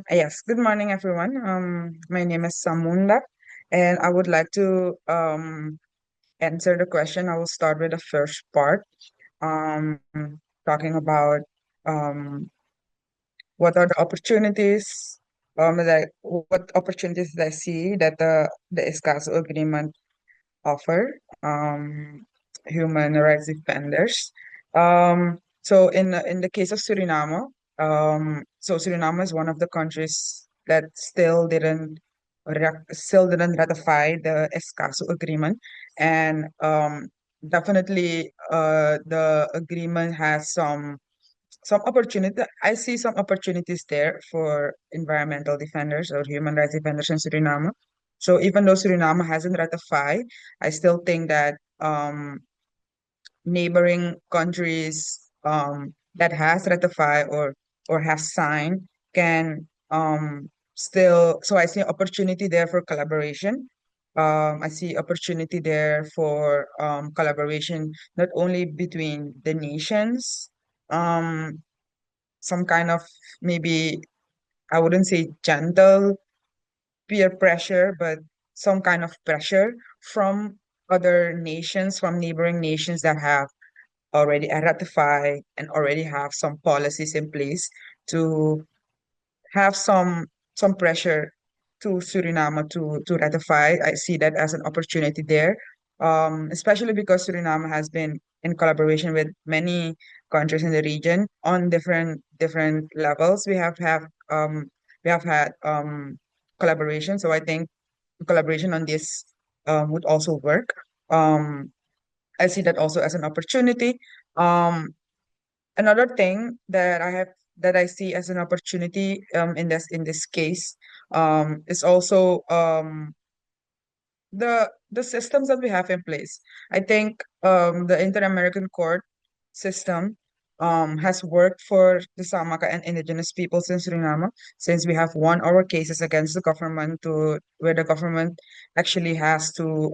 Yes, good morning, everyone. My name is Samunda, and I would like to answer the question. I will start with the first part, um, talking about what are the opportunities, what opportunities that I see that the Escazú Agreement offer human rights defenders. So in the case of Suriname, so Suriname is one of the countries that still didn't ratify the Escazú Agreement, and definitely the agreement has some opportunity. I see some opportunities there for environmental defenders or human rights defenders in Suriname. So even though Suriname hasn't ratified, I still think that neighboring countries that has ratified or has signed can still. So I see opportunity there for collaboration. I see opportunity there for collaboration not only between the nations, um, some kind of, maybe I wouldn't say gentle peer pressure, but some kind of pressure from other nations, from neighboring nations that have already ratified and already have some policies in place to have some pressure to Suriname to ratify. I see that as an opportunity there, especially because Suriname has been in collaboration with many countries in the region on different levels. We have had collaboration, so I think collaboration on this would also work. Um, I see that also as an opportunity. Um, Another thing that I see as an opportunity in this case is also the systems that we have in place. I think the Inter-American Court system has worked for the Samaka and indigenous peoples in Suriname, since we have won our cases against the government to where the government actually has to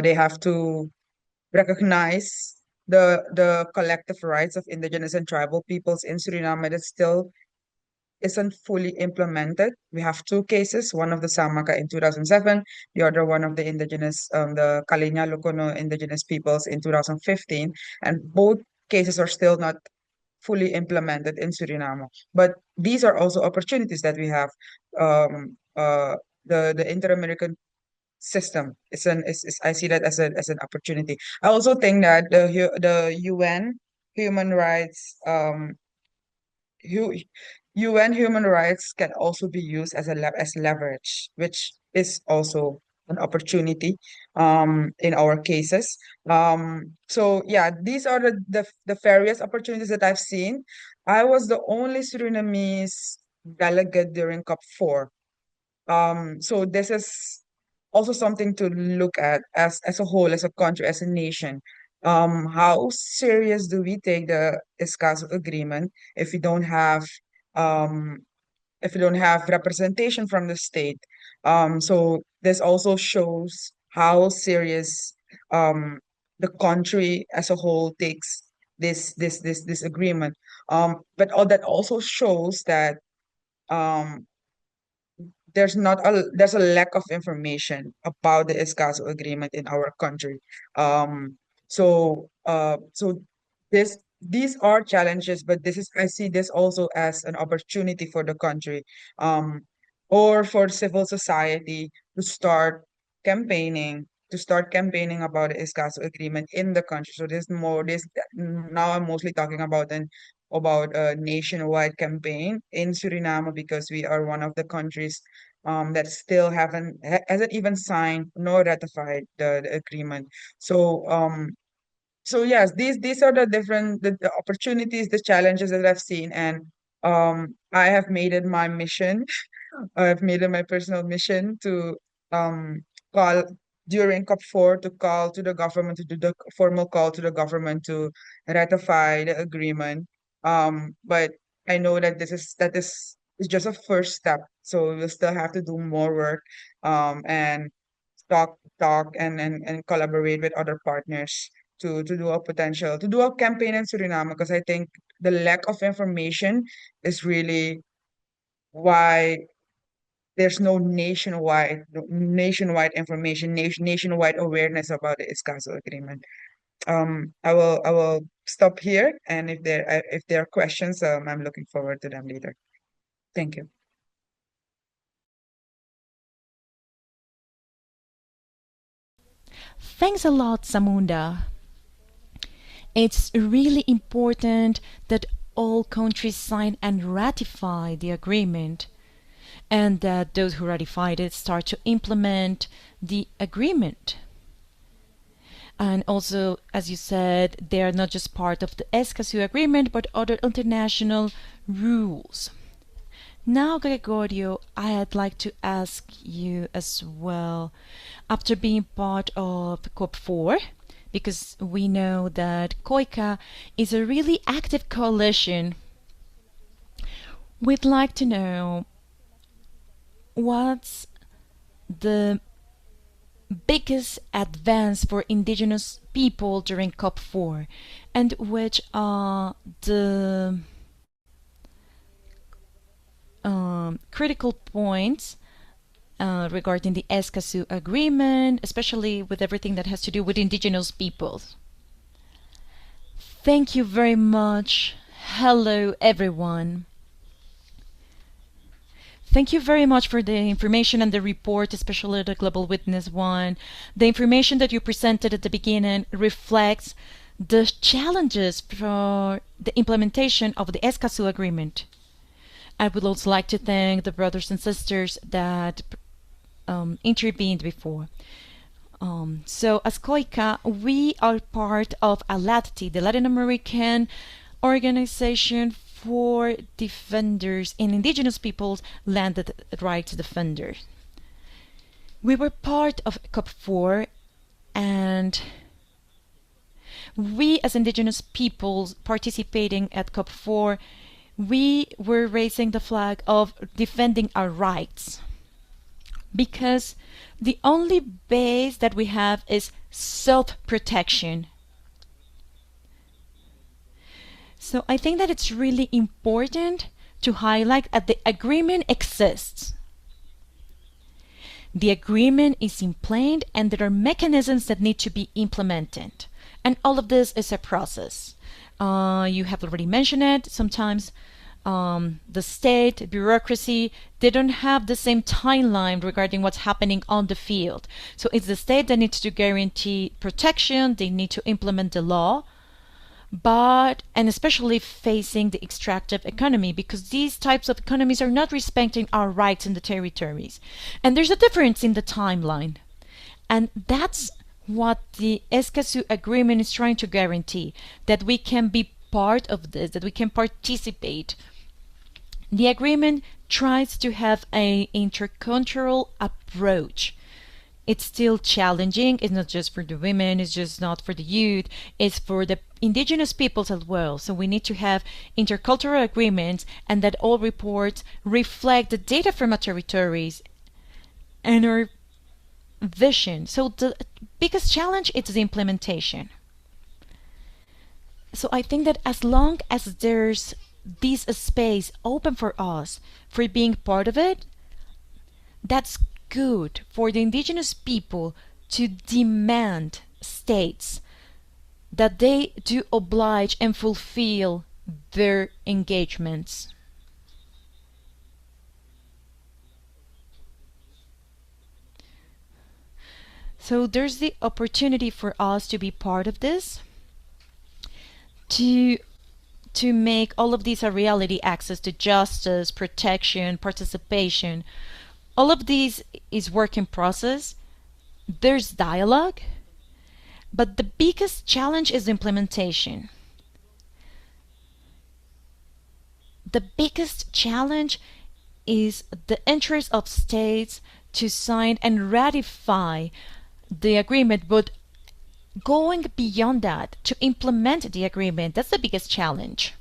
they have to recognize the collective rights of indigenous and tribal peoples in Suriname that still isn't fully implemented. We have two cases, one of the Samaka in 2007, the other one of the indigenous, the Kalinya Lukono indigenous peoples in 2015, and both cases are still not fully implemented in Suriname. But these are also opportunities that we have. Um, uh, the Inter-American system is I see that as an opportunity. I also think that the UN human rights hu, UN human rights can also be used as as leverage, which is also an opportunity in our cases. So yeah, these are the various opportunities that I've seen. I was the only Surinamese delegate during COP4. So this is also something to look at as a whole, as a country, as a nation. How serious do we take the Escazú Agreement if we don't have um, representation from the state? So this also shows how serious the country as a whole takes this agreement. But all that also shows that um, there's a lack of information about the Escazú Agreement in our country. So so this these are challenges, but I see this also as an opportunity for the country, um, or for civil society to start campaigning about the Escazú Agreement in the country. So there's more this now I'm mostly talking about about a nationwide campaign in Suriname, because we are one of the countries that still hasn't even signed nor ratified the agreement. So so yes, these are the different the opportunities, the challenges that I've seen, and I have made it my mission. I've made it my personal mission to call during COP4 to call to the government to do the formal call to the government to ratify the agreement. But I know that that is just a first step, so we'll still have to do more work, and talk and collaborate with other partners to do a potential to do a campaign in Suriname, because I think the lack of information is really why there's no nationwide information, nationwide awareness about the Escazú Agreement. I will stop here, and if there are questions, I'm looking forward to them later. Thank you. Thanks a lot, Samunda. It's really important that all countries sign and ratify the agreement, and that those who ratified it start to implement the agreement. And also, as you said, they are not just part of the Escazú Agreement, but other international rules. Now, Gregorio, I'd like to ask you as well, after being part of COP4, because we know that COICA is a really active coalition, we'd like to know what's the biggest advance for indigenous people during COP4, and which are the critical points regarding the Escazú Agreement, especially with everything that has to do with indigenous peoples. Thank you very much. Hello, everyone. Thank you very much for the information and the report, especially the Global Witness one. The information that you presented at the beginning reflects the challenges for the implementation of the Escazú Agreement. I would also like to thank the brothers and sisters that intervened before. So as COICA, we are part of ALATTI, the Latin American Organization for Defenders in Indigenous Peoples Land Rights Defenders. We were part of COP4, and we as indigenous peoples participating at COP4, we were raising the flag of defending our rights, because the only base that we have is self-protection. So I think that it's really important to highlight that the agreement exists. The agreement is in place, and there are mechanisms that need to be implemented. And all of this is a process. You have already mentioned it. Sometimes the state, bureaucracy, they don't have the same timeline regarding what's happening on the field. So it's the state that needs to guarantee protection, they need to implement the law, and especially facing the extractive economy, because these types of economies are not respecting our rights in the territories. And there's a difference in the timeline. And that's what the Escazú Agreement is trying to guarantee, that we can be part of this, that we can participate. The agreement tries to have an intercultural approach. It's still challenging. It's not just for the women, it's just not for the youth, it's for the indigenous peoples as well. So we need to have intercultural agreements, and that all reports reflect the data from our territories and our vision. So the biggest challenge is the implementation. So I think that as long as there's this space open for us for being part of it, that's good for the indigenous people to demand states that they do oblige and fulfill their engagements. So there's the opportunity for us to be part of this, to make all of these a reality: access to justice, protection, participation. All of these is work in process. There's dialogue, but the biggest challenge is implementation. The biggest challenge is the interest of states to sign and ratify the agreement, but going beyond that, to implement the agreement, that's the biggest challenge.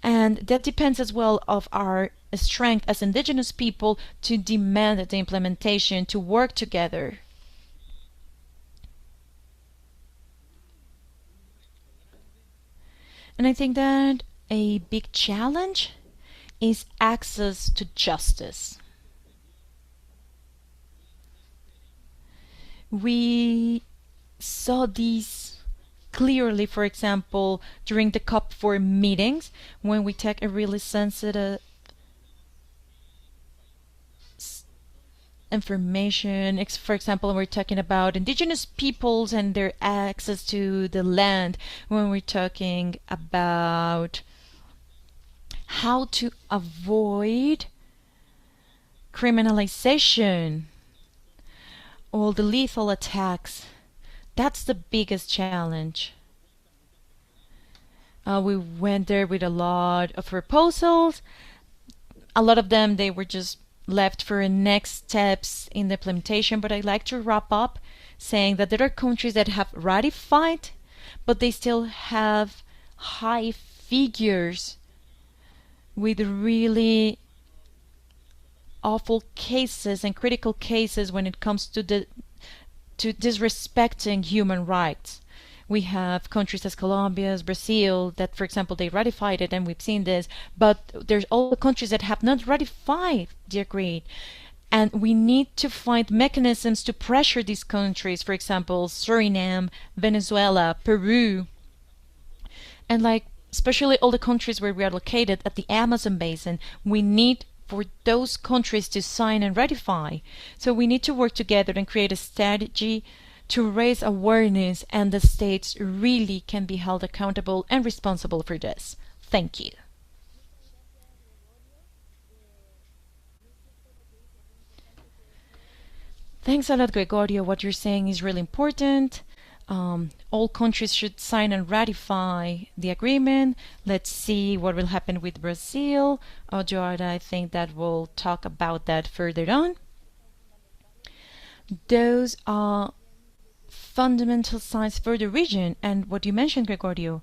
And that depends as well of our strength as indigenous people to demand the implementation, to work together. And I think that a big challenge is access to justice. We saw these clearly, for example, during the COP4 meetings, when we take a really sensitive information. For example, we're talking about indigenous peoples and their access to the land, when we're talking about how to avoid criminalization, all the lethal attacks. That's the biggest challenge. We went there with a lot of proposals. A lot of them, they were just left for next steps in the implementation, but I'd like to wrap up saying that there are countries that have ratified, but they still have high figures with really awful cases and critical cases when it comes to disrespecting human rights. We have countries as Colombia, Brazil, that, for example, they ratified it, and we've seen this, but there's all the countries that have not ratified the agreement. And we need to find mechanisms to pressure these countries, for example, Suriname, Venezuela, Peru, and especially all the countries where we are located at the Amazon basin. We need for those countries to sign and ratify. So we need to work together and create a strategy to raise awareness, and the states really can be held accountable and responsible for this. Thank you. Thanks a lot, Gregorio. What you're saying is really important. All countries should sign and ratify the agreement. Let's see what will happen with Brazil. Joada, I think that we'll talk about that further on. Those are fundamental signs for the region. And what you mentioned, Gregorio,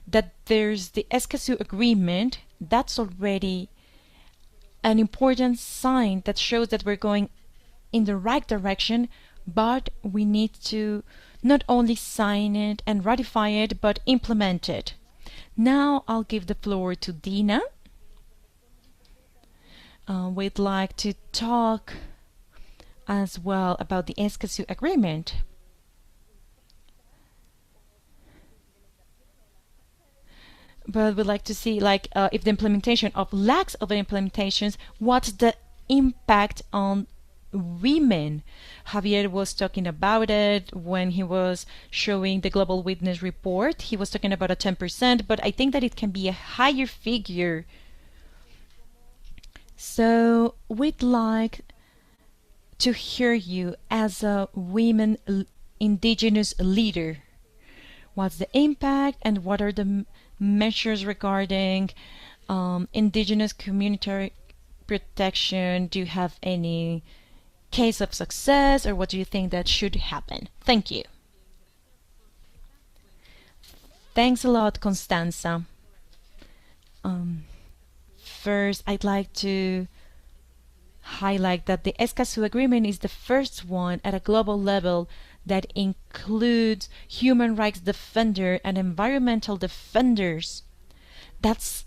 that there's the Escazú Agreement, that's already an important sign that shows that we're going in the right direction, but we need to not only sign it and ratify it, but implement it. Now I'll give the floor to Dina. We'd like to talk as well about the Escazú Agreement. But we'd like to see if the implementation of lacks of implementations, what's the impact on women. Javier was talking about it when he was showing the Global Witness report. He was talking about a 10%, but I think that it can be a higher figure. So we'd like to hear you as a women indigenous leader. What's the impact and what are the measures regarding indigenous community protection? Do you have any case of success, or what do you think that should happen? Thank you. Thanks a lot, Constanza. First, I'd like to highlight that the Escazú Agreement is the first one at a global level that includes human rights defenders and environmental defenders. That's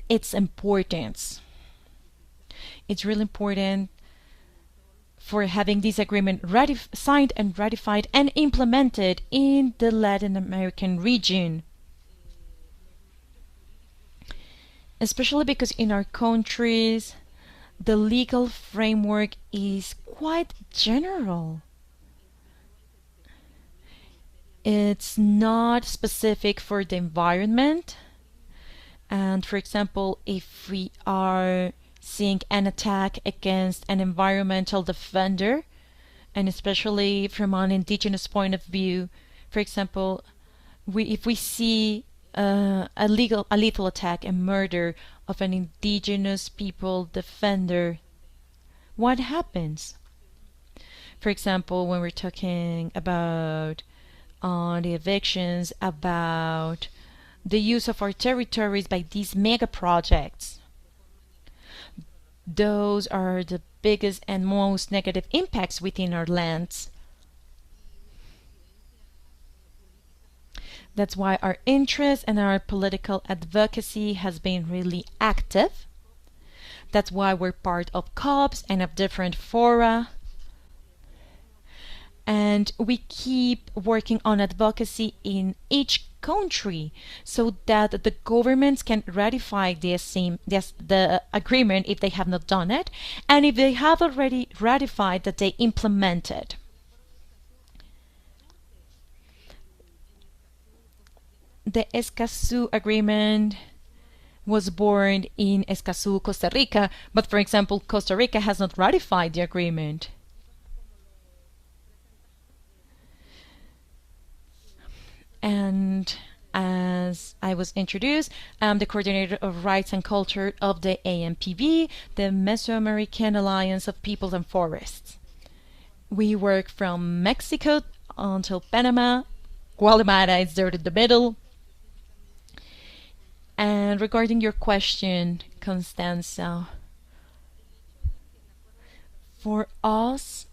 its importance. It's really important for having this agreement signed and ratified and implemented in the Latin American region. Especially because in our countries, the legal framework is quite general. It's not specific for the environment. And for example, if we are seeing an attack against an environmental defender, and especially from an indigenous point of view, for example, if we see a lethal attack, a murder of an indigenous people defender, what happens? For example, when we're talking about the evictions, about the use of our territories by these mega projects, those are the biggest and most negative impacts within our lands. That's why our interest and our political advocacy has been really active. That's why we're part of COPs and of different fora. And we keep working on advocacy in each country so that the governments can ratify the agreement if they have not done it, and if they have already ratified, that they implement it. The Escazú Agreement was born in Escazú, Costa Rica, but for example, Costa Rica has not ratified the agreement. And as I was introduced, I'm the coordinator of rights and culture of the AMPV, the Mesoamerican Alliance of Peoples and Forests. We work from Mexico until Panama. Guatemala is there in the middle. And regarding your question, Constanza, for us,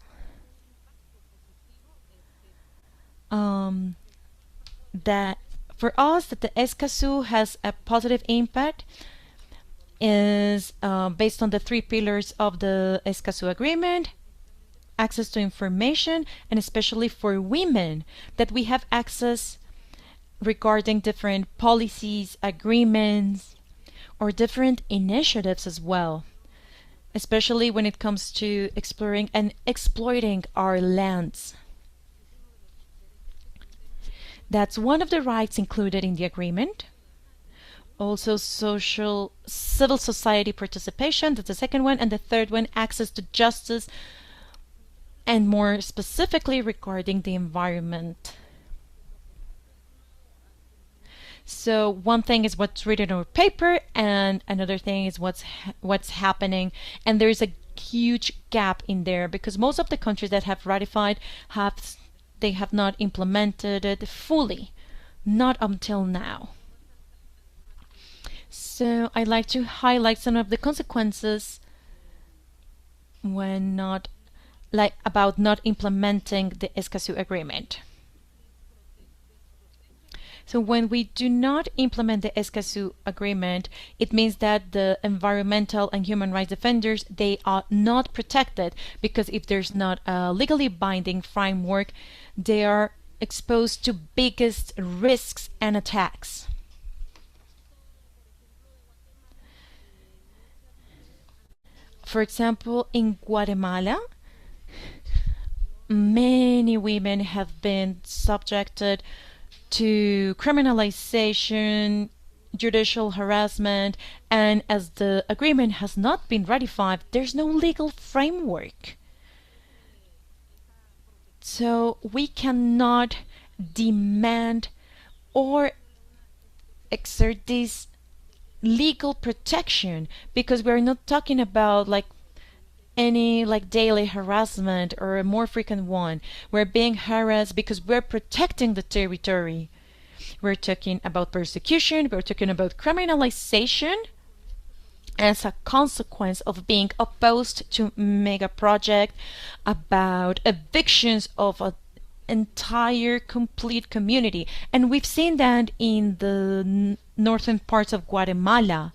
that the Escazú has a positive impact is based on the 3 pillars of the Escazú Agreement: access to information, and especially for women, that we have access regarding different policies, agreements, or different initiatives as well, especially when it comes to exploring and exploiting our lands. That's one of the rights included in the agreement. Also civil society participation, that's the second one, and the third one, access to justice, and more specifically regarding the environment. So one thing is what's written on paper, and another thing is what's happening. And there is a huge gap in there because most of the countries that have ratified have not implemented it fully, not until now. So I'd like to highlight some of the consequences about not implementing the Escazú Agreement. So when we do not implement the Escazú Agreement, it means that the environmental and human rights defenders, they are not protected, because if there's not a legally binding framework, they are exposed to biggest risks and attacks. For example, in Guatemala, many women have been subjected to criminalization, judicial harassment, and as the agreement has not been ratified, there's no legal framework. So we cannot demand or exert this legal protection, because we're not talking about any daily harassment or a more frequent one. We're being harassed because we're protecting the territory. We're talking about persecution, we're talking about criminalization as a consequence of being opposed to mega project, about evictions of an entire complete community. And we've seen that in the northern parts of Guatemala.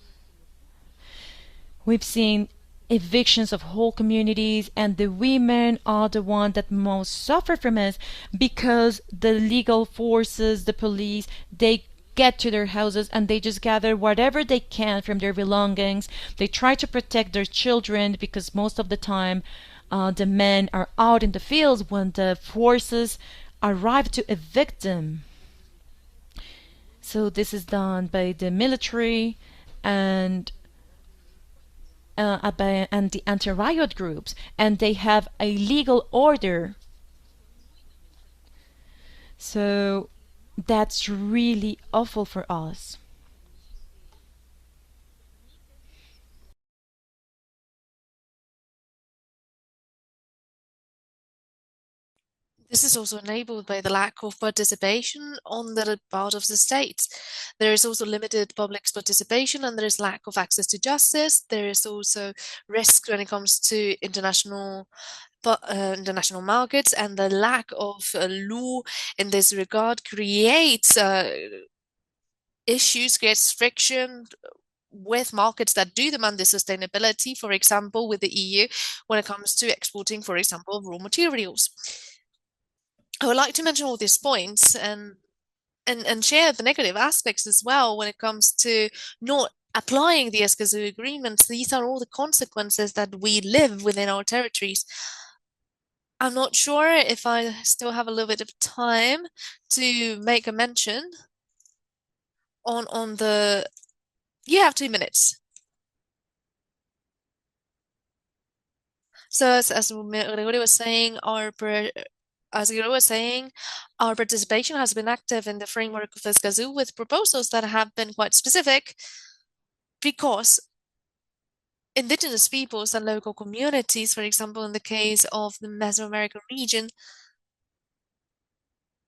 We've seen evictions of whole communities, and the women are the ones that most suffer from it because the legal forces, the police, they get to their houses and they just gather whatever they can from their belongings. They try to protect their children because most of the time the men are out in the fields when the forces arrive to evict them. So this is done by the military and and the anti-riot groups, and they have a legal order. So that's really awful for us. This is also enabled by the lack of participation on the part of the states. There is also limited public participation and there is lack of access to justice. There is also risk when it comes to international markets, and the lack of law in this regard creates issues, creates friction with markets that do demand the sustainability, for example, with the EU, when it comes to exporting, for example, raw materials. I would like to mention all these points and share the negative aspects as well when it comes to not applying the Escazú Agreement. These are all the consequences that we live within our territories. I'm not sure if I still have a little bit of time to make a mention on the. You have 2 minutes. So as Gregorio was saying, our participation has been active in the framework of Escazú with proposals that have been quite specific because indigenous peoples and local communities, for example, in the case of the Mesoamerican region,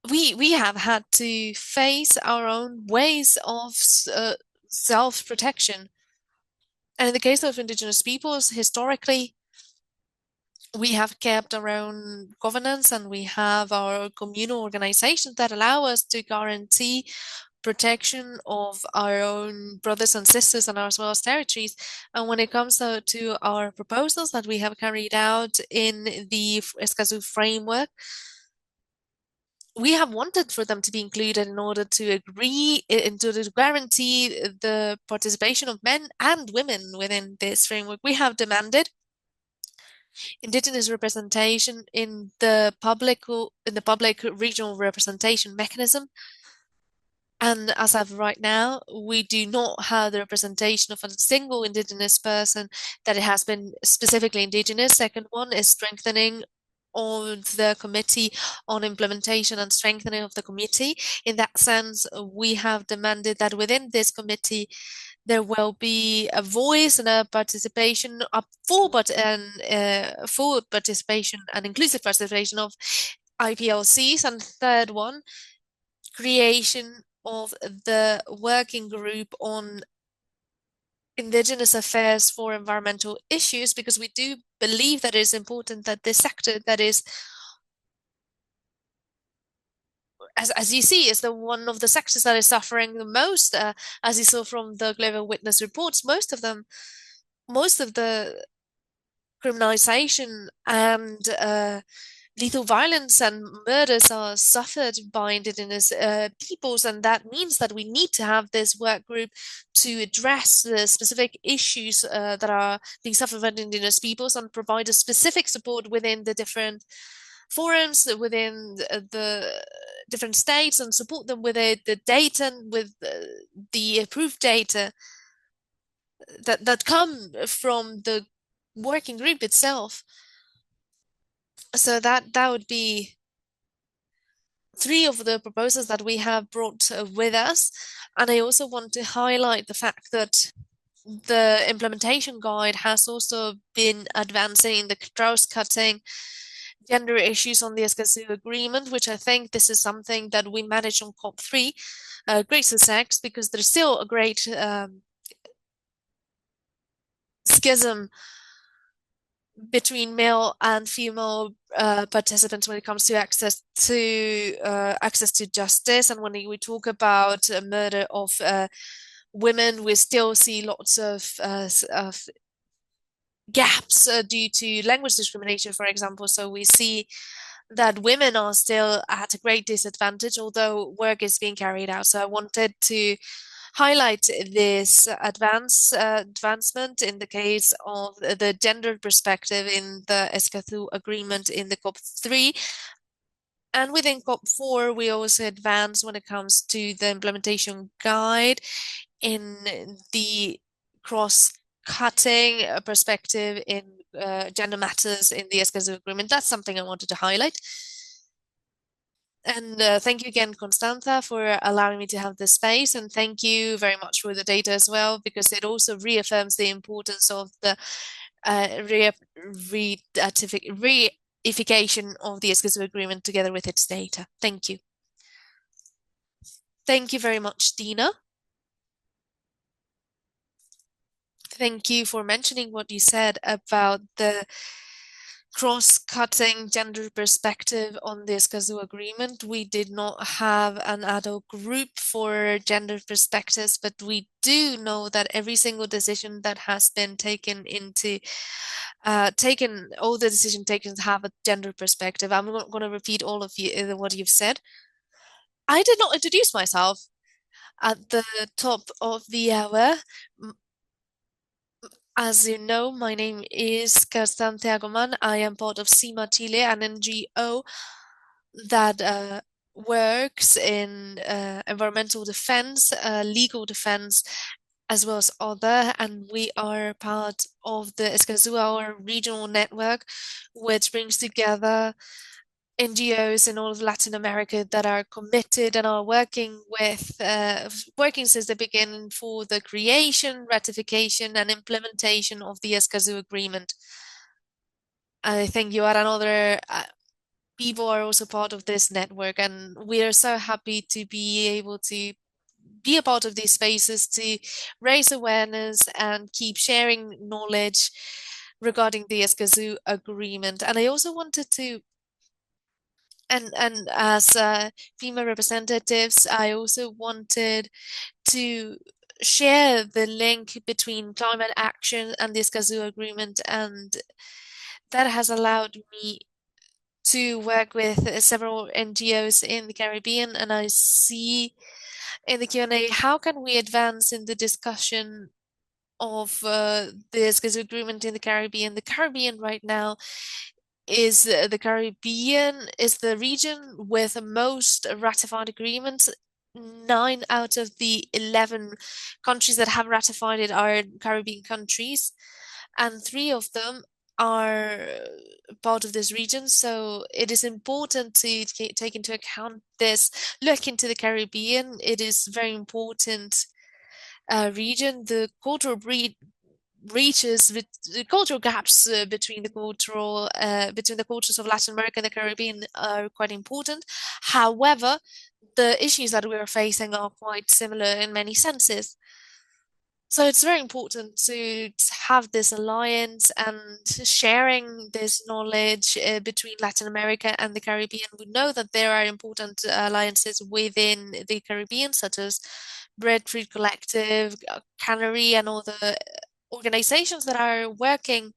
we have had to face our own ways of self-protection. And in the case of indigenous peoples, historically, we have kept our own governance and we have our communal organizations that allow us to guarantee protection of our own brothers and sisters and as well as territories. And when it comes to our proposals that we have carried out in the Escazú framework, we have wanted for them to be included in order to agree into to guarantee the participation of men and women within this framework. We have demanded indigenous representation in the public regional representation mechanism. And as of right now, we do not have the representation of a single indigenous person that it has been specifically indigenous. Second one is strengthening of the committee on implementation and strengthening of the committee. In that sense, we have demanded that within this committee, there will be a voice and a participation, full participation and inclusive participation of IPLCs. And third one, creation of the working group on Indigenous affairs for environmental issues, because we do believe that it is important that this sector that is, as you see, is the one of the sectors that is suffering the most, as you saw from the Global Witness reports. Most of the criminalization and lethal violence and murders are suffered by indigenous peoples, and that means that we need to have this work group to address the specific issues that are being suffered by indigenous peoples and provide a specific support within the different forums, within the different states, and support them with the data, with the approved data that come from the working group itself. So that would be 3 of the proposals that we have brought with us. And I also want to highlight the fact that the implementation guide has also been advancing the cross-cutting gender issues on the Escazú Agreement, which I think this is something that we managed on COP3, great success, because there's still a great schism between male and female participants when it comes to access to justice. And when we talk about murder of women, we still see lots of gaps due to language discrimination, for example. So we see that women are still at a great disadvantage, although work is being carried out. So I wanted to highlight this advancement in the case of the gender perspective in the Escazú Agreement in the COP3. And within COP4, we also advance when it comes to the implementation guide in the cross-cutting perspective in gender matters in the Escazú Agreement. That's something I wanted to highlight. And thank you again, Constanza, for allowing me to have this space. And thank you very much for the data as well, because it also reaffirms the importance of the reification of the Escazú Agreement together with its data. Thank you. Thank you very much, Dina. Thank you for mentioning what you said about the cross-cutting gender perspective on the Escazú Agreement. We did not have an ad hoc group for gender perspectives, but we do know that every single decision that has been taken into all the decisions taken have a gender perspective. I'm not going to repeat all of you what you've said. I did not introduce myself at the top of the hour. As you know, my name is Constante Agoman. I am part of CIMA Chile, an NGO that works in environmental defense, legal defense, as well as other, and we are part of the Escazú, our regional network, which brings together NGOs in all of Latin America that are committed and are working since the beginning for the creation, ratification, and implementation of the Escazú Agreement. I think you are another people are also part of this network, and we are so happy to be able to be a part of these spaces to raise awareness and keep sharing knowledge regarding the Escazú Agreement. And I also wanted to and as female representatives, I also wanted to share the link between climate action and the Escazú Agreement, and that has allowed me to work with several NGOs in the Caribbean, and I see in the Q&A how can we advance in the discussion of the Escazú Agreement in the Caribbean. The Caribbean right now is the region with the most ratified agreements. 9 out of the 11 countries that have ratified it are Caribbean countries, and 3 of them are part of this region. So it is important to take into account this. Look into the Caribbean. It is very important region. The cultural the cultural gaps between the cultures of Latin America and the Caribbean are quite important. However, the issues that we are facing are quite similar in many senses. So it's very important to have this alliance and sharing this knowledge between Latin America and the Caribbean. We know that there are important alliances within the Caribbean, such as Breadfruit Collective, Canary, and all the organizations that are working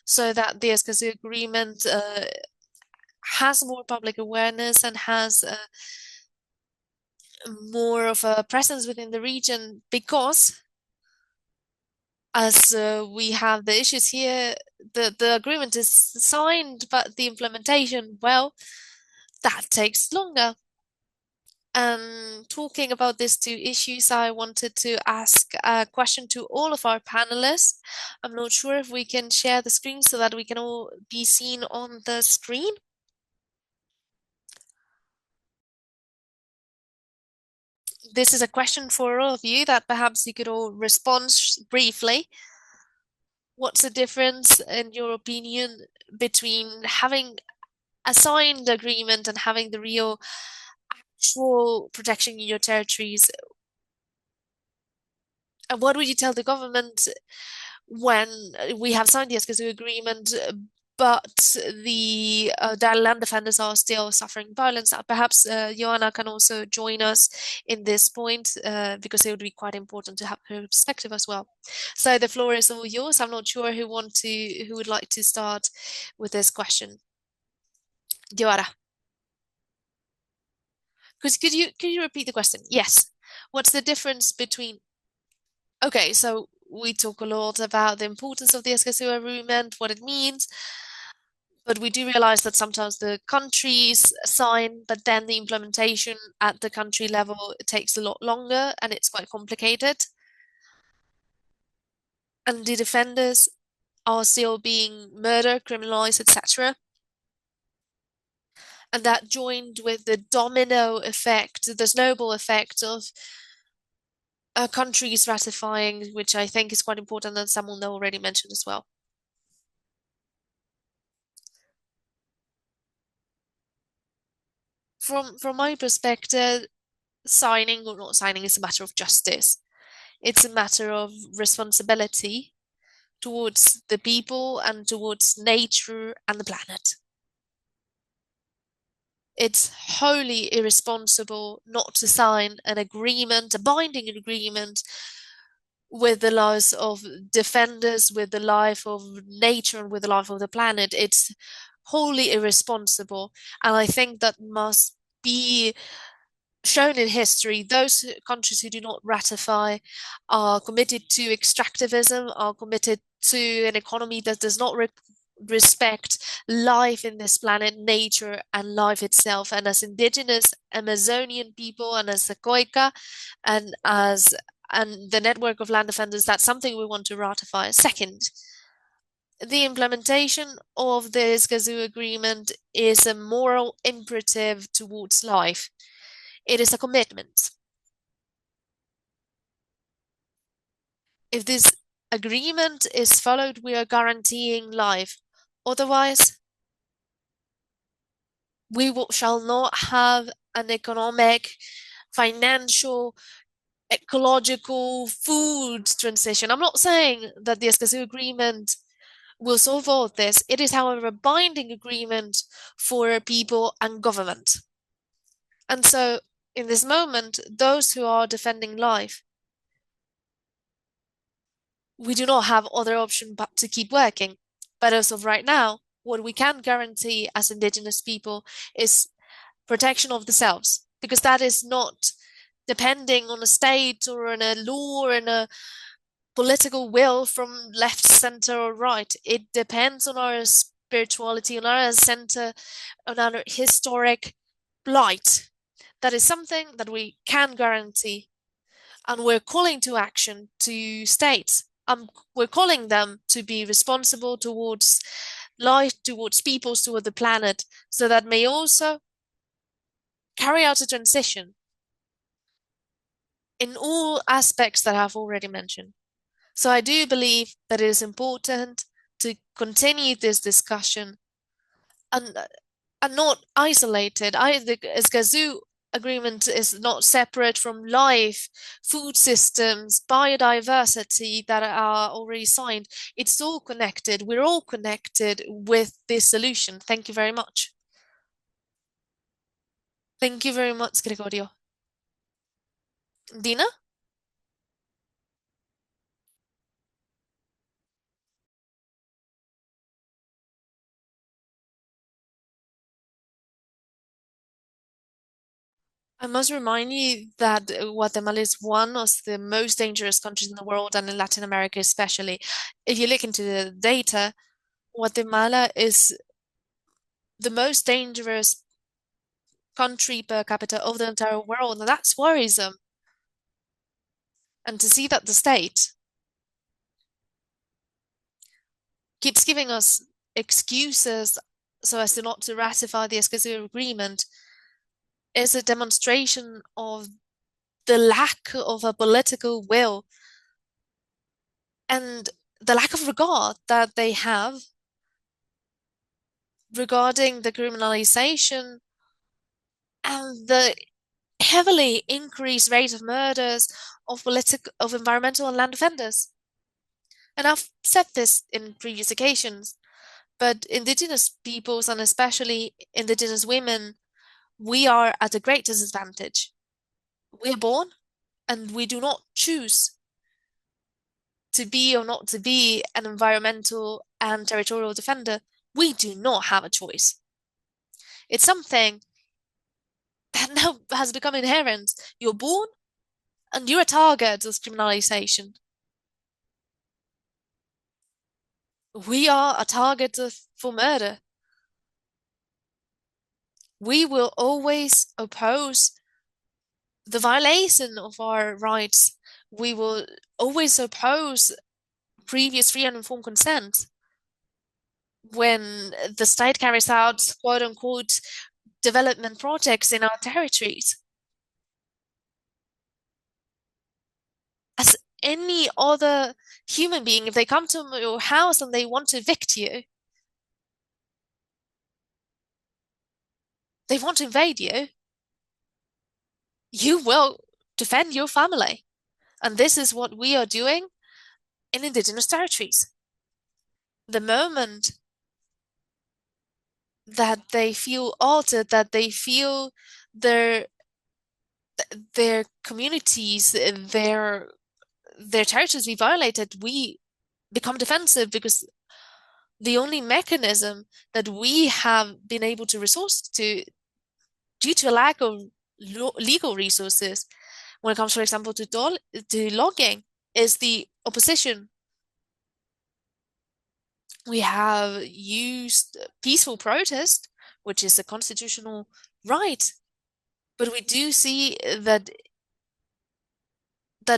so that the Escazú Agreement has more public awareness and has more of a presence within the region, because as we have the issues here, the agreement is signed, but the implementation, well, that takes longer. Talking about these 2 issues, I wanted to ask a question to all of our panelists. I'm not sure if we can share the screen so that we can all be seen on the screen. This is a question for all of you that perhaps you could all respond briefly. What's the difference, in your opinion, between having a signed agreement and having the real actual protection in your territories? And what would you tell the government when we have signed the Escazú Agreement, but the land defenders are still suffering violence. Perhaps Joanna can also join us in this point because it would be quite important to have her perspective as well. So the floor is all yours. I'm not sure who would like to start with this question. Joanna, could you repeat the question? Yes. What's the difference between? Okay, so we talk a lot about the importance of the Escazú Agreement, what it means. But we do realize that sometimes the countries sign, but then the implementation at the country level takes a lot longer and it's quite complicated. And the defenders are still being murdered, criminalized, etc. And that joined with the domino effect, the snowball effect of countries ratifying, which I think is quite important and someone already mentioned as well. From my perspective, signing or not signing is a matter of justice. It's a matter of responsibility towards the people and towards nature and the planet. It's wholly irresponsible not to sign an agreement, a binding agreement, with the lives of defenders, with the life of nature, and with the life of the planet. It's wholly irresponsible. And I think that must be shown in history. Those countries who do not ratify are committed to extractivism, are committed to an economy that does not respect life in this planet, nature, and life itself. And as indigenous Amazonian people, and as the Koika, and the network of land defenders, that's something we want to ratify. Second, the implementation of the Escazú Agreement is a moral imperative towards life. It is a commitment. If this agreement is followed, we are guaranteeing life. Otherwise, we shall not have an economic, financial, ecological, food transition. I'm not saying that the Escazú Agreement will solve all of this. It is, however, a binding agreement for people and government. And so, in this moment, those who are defending life, we do not have other option but to keep working. But as of right now, what we can guarantee as indigenous people is protection of the selves, because that is not depending on a state or on a law or on a political will from left, center, or right. It depends on our spirituality, on our center, on our historic blight. That is something that we can guarantee. And we're calling to action to states. We're calling them to be responsible towards life, towards peoples, toward the planet, so that may also carry out a transition in all aspects that I've already mentioned. So I do believe that it is important to continue this discussion and not isolated. The Escazú Agreement is not separate from life, food systems, biodiversity that are already signed. It's all connected. We're all connected with this solution. Thank you very much. Thank you very much, Gregorio. Dina? I must remind you that Guatemala is one of the most dangerous countries in the world and in Latin America especially. If you look into the data, Guatemala is the most dangerous country per capita of the entire world, and that's worrisome. And to see that the state keeps giving us excuses so as to not to ratify the Escazú Agreement is a demonstration of the lack of a political will and the lack of regard that they have regarding the criminalization and the heavily increased rate of murders of environmental and land defenders. And I've said this in previous occasions. But Indigenous peoples, and especially Indigenous women, we are at a great disadvantage. We're born and we do not choose to be or not to be an environmental and territorial defender. We do not have a choice. It's something that now has become inherent. You're born and you're a target of criminalization. We are a target for murder. We will always oppose the violation of our rights. We will always oppose previous free and informed consent when the state carries out quote unquote development projects in our territories. As any other human being, if they come to your house and they want to evict you, they want to invade you, you will defend your family. And this is what we are doing in Indigenous territories. The moment that they feel altered, that they feel their communities, their territories be violated, we become defensive, because the only mechanism that we have been able to resource to, due to a lack of legal resources, when it comes, for example, to logging, is the opposition. We have used peaceful protest, which is a constitutional right, but we do see that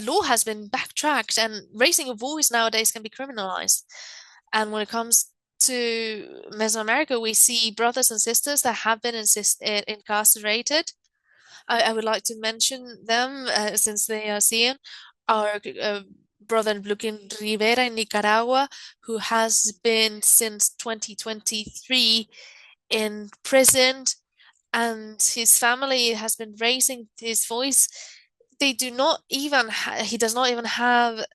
law has been backtracked, and raising a voice nowadays can be criminalized. And when it comes to Mesoamerica, we see brothers and sisters that have been incarcerated. I would like to mention them since they are seen. Our brother Luquín Rivera in Nicaragua, who has been since 2023 imprisoned, and his family has been raising his voice. They do not even he does not even have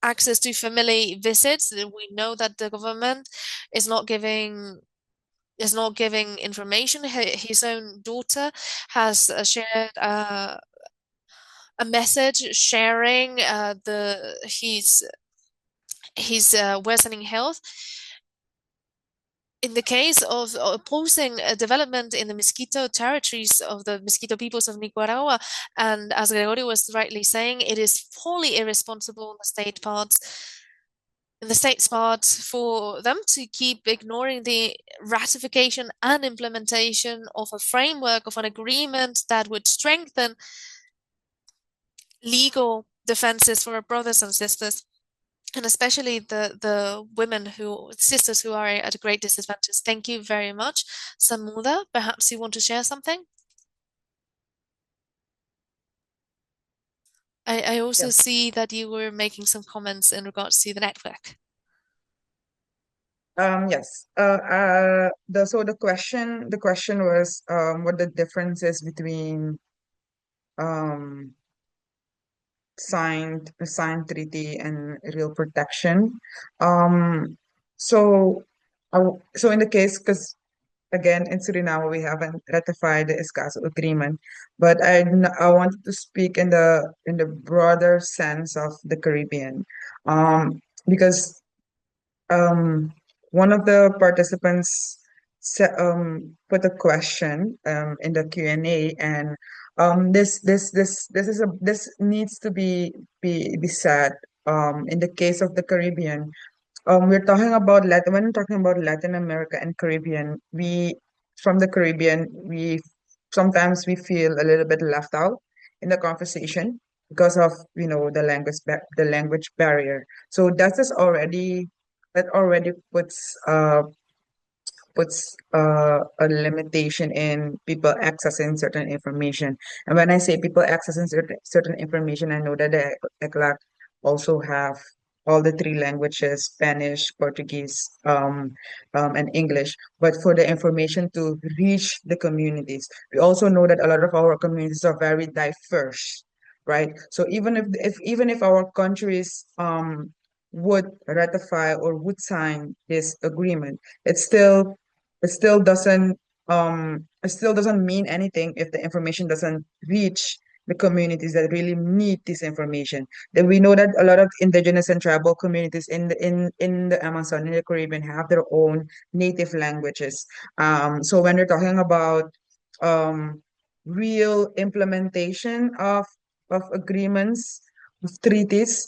access to family visits. We know that the government is not giving information. His own daughter has shared a message sharing his worsening health. In the case of opposing development in the Mosquito territories of the Mosquito peoples of Nicaragua, and as Gregorio was rightly saying, it is wholly irresponsible on the state's part for them to keep ignoring the ratification and implementation of a framework of an agreement that would strengthen legal defenses for our brothers and sisters, and especially the sisters who are at a great disadvantage. Thank you very much. Samuda, perhaps you want to share something? I also Yes. see that you were making some comments in regards to the network. Yes. The question was what the difference is between um signed treaty and real protection. Um, so so in the case, because again in Suriname we haven't ratified the Escazú Agreement, but I wanted to speak in the broader sense of the Caribbean, because um, one of the participants put a question in the Q&A, and this needs to be said in the case of the Caribbean. We're talking about when we're talking about Latin America and Caribbean, we from the Caribbean, we sometimes we feel a little bit left out in the conversation because of the language barrier. So that already puts a limitation in people accessing certain information. And when I say people accessing certain information, I know that the ECLAC also have all the three languages, Spanish, Portuguese, and English. But for the information to reach the communities, we also know that a lot of our communities are very diverse, right? So even if our countries would ratify or would sign this agreement. It still doesn't mean anything if the information doesn't reach the communities that really need this information. Then we know that a lot of indigenous and tribal communities in the Amazon, in the Caribbean, have their own native languages. So when we're talking about um, real implementation of agreements, of treaties,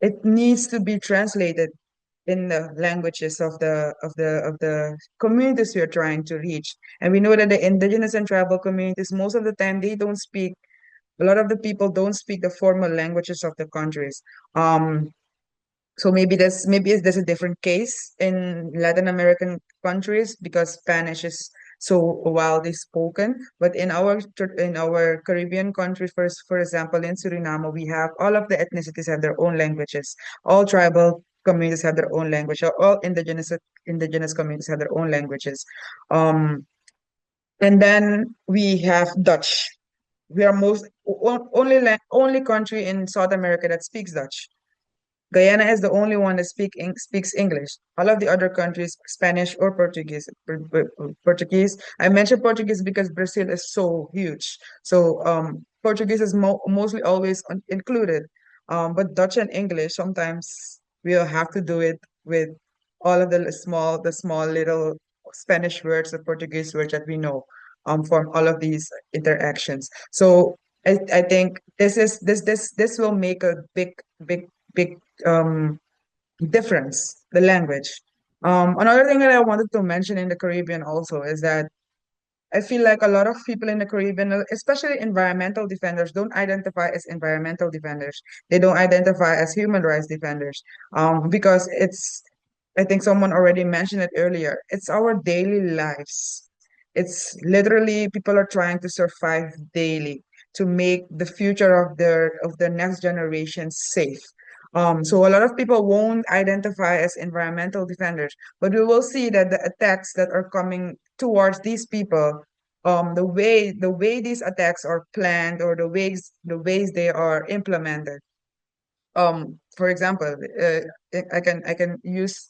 it needs to be translated in the languages of the communities we are trying to reach. And we know that the indigenous and tribal communities, most of the time, they don't speak. A lot of the people don't speak the formal languages of the countries. Um, so maybe there's a different case in Latin American countries because Spanish is so widely spoken. But in our Caribbean countries, for example, in Suriname, we have all of the ethnicities have their own languages. All tribal communities have their own language. All indigenous communities have their own languages. Um, and then we have Dutch. We are only country in South America that speaks Dutch. Guyana is the only one that speaks English. All of the other countries, Spanish or Portuguese. Portuguese. I mentioned Portuguese because Brazil is so huge. So Portuguese is mostly always included. But Dutch and English sometimes we'll have to do it with all of the small little Spanish words, the Portuguese words that we know from all of these interactions. So I think this will make a big um, difference, the language. Another thing that I wanted to mention in the Caribbean also is that I feel like a lot of people in the Caribbean, especially environmental defenders, don't identify as environmental defenders. They don't identify as human rights defenders. Because I think someone already mentioned it earlier. It's our daily lives. It's literally people are trying to survive daily to make the future of the next generation safe. So a lot of people won't identify as environmental defenders, but we will see that the attacks that are coming towards these people, the way these attacks are planned or the ways they are implemented. For example, I can use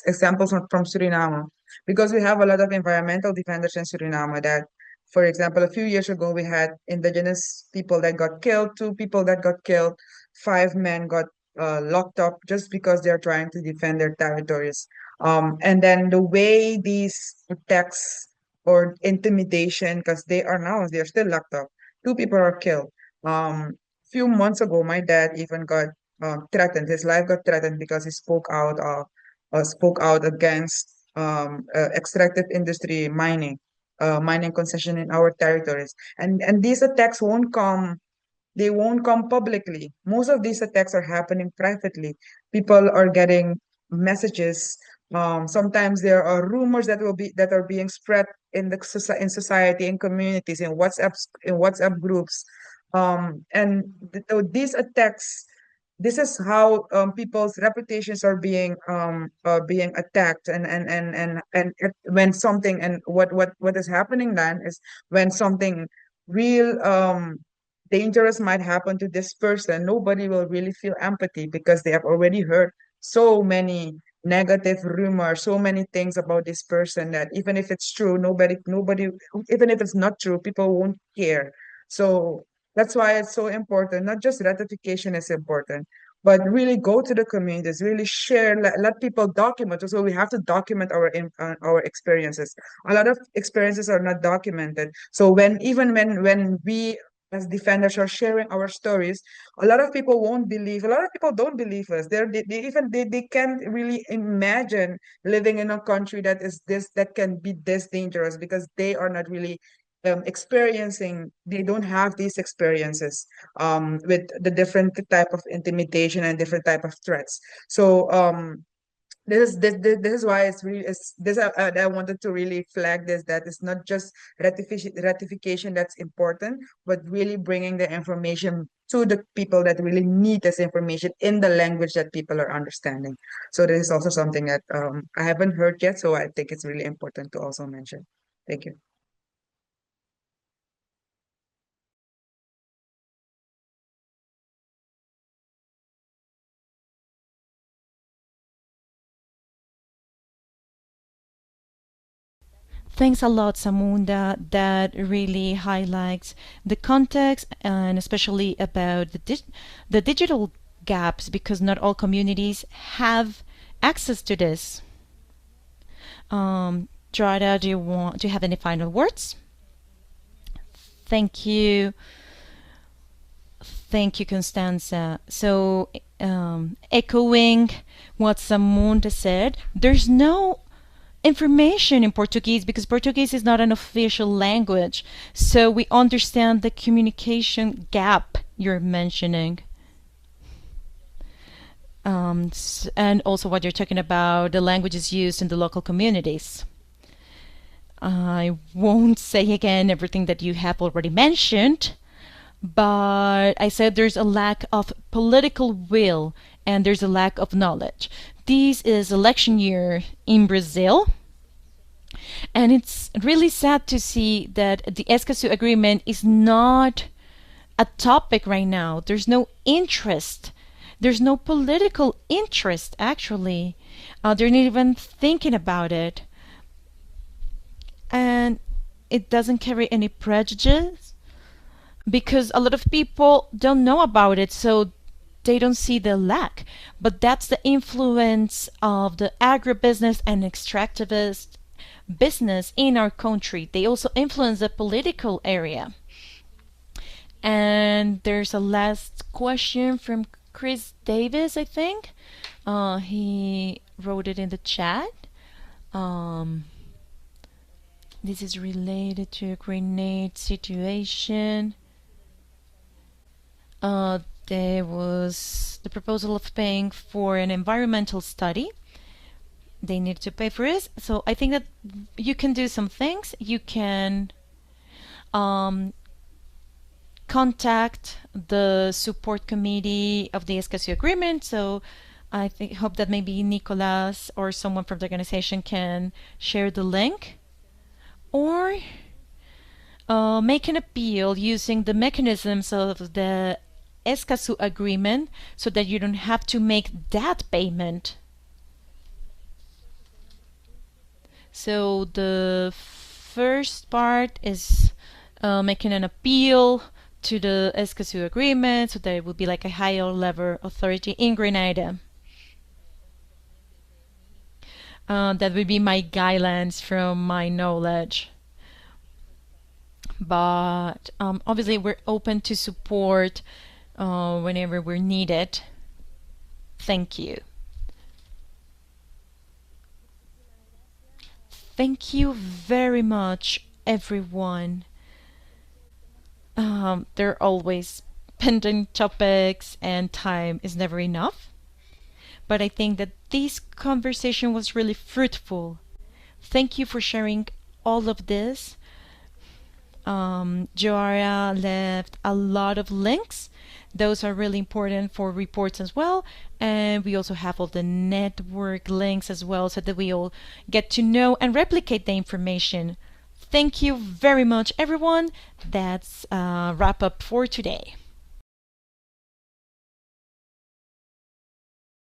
examples from Suriname because we have a lot of environmental defenders in Suriname that, for example, a few years ago we had indigenous people that got killed, two people that got killed, five men got locked up just because they're trying to defend their territories. And then the way these attacks or intimidation, because they're still locked up, two people are killed. Few months ago, my dad even got threatened. His life got threatened because he spoke out against extractive industry mining concession in our territories. And these attacks won't come. They won't come publicly. Most of these attacks are happening privately. People are getting messages. Sometimes there are rumors that are being spread in society, in communities, in WhatsApp groups. These attacks, this is how people's reputations are being attacked, when something, and what is happening then is when something real dangerous might happen to this person, nobody will really feel empathy because they have already heard so many negative rumors, so many things about this person that even if it's true, nobody, even if it's not true, people won't care. So that's why it's so important. Not just ratification is important, but really go to the communities, really share, let people document. So we have to document our experiences. A lot of experiences are not documented. So when we as defenders are sharing our stories, a lot of people won't believe. A lot of people don't believe us. They can't really imagine living in a country that can be this dangerous because they are not really experiencing. They don't have these experiences with the different type of intimidation and different type of threats. So this is why it's really is this I wanted to really flag this, that it's not just ratification that's important, but really bringing the information to the people that really need this information in the language that people are understanding. So this is also something that I haven't heard yet, so I think it's really important to also mention. Thank you. Thanks a lot, Samunda. That really highlights the context and especially about the digital gaps because not all communities have access to this. Drada, do you have any final words? Thank you. Thank you, Constanza. So, echoing what Samunda said, there's no information in Portuguese because Portuguese is not an official language. So we understand the communication gap you're mentioning. And also what you're talking about, the languages used in the local communities. I won't say again everything that you have already mentioned, but I said there's a lack of political will and there's a lack of knowledge. This is election year in Brazil, and it's really sad to see that the Escazú Agreement is not a topic right now. There's no interest. There's no political interest, actually. They're not even thinking about it. And it doesn't carry any prejudice because a lot of people don't know about it, so they don't see the lack. But that's the influence of the agribusiness and extractivist business in our country. They also influence the political area. And there's a last question from Chris Davis, I think. He wrote it in the chat. This is related to a grenade situation. There was the proposal of paying for an environmental study. They need to pay for it. So I think that you can do some things. You can contact the support committee of the Escazú Agreement. So I hope that maybe Nicolas or someone from the organization can share the link. Or make an appeal using the mechanisms of the Escazú Agreement so that you don't have to make that payment. So the first part is making an appeal to the Escazú Agreement so that it would be like a higher level authority in Grenada. That would be my guidelines from my knowledge. But obviously we're open to support whenever we're needed. Thank you. Thank you very much, everyone. There are always pending topics and time is never enough. But I think that this conversation was really fruitful. Thank you for sharing all of this. Joara left a lot of links. Those are really important for reports as well. And we also have all the network links as well so that we all get to know and replicate the information. Thank you very much, everyone. That's a wrap up for today.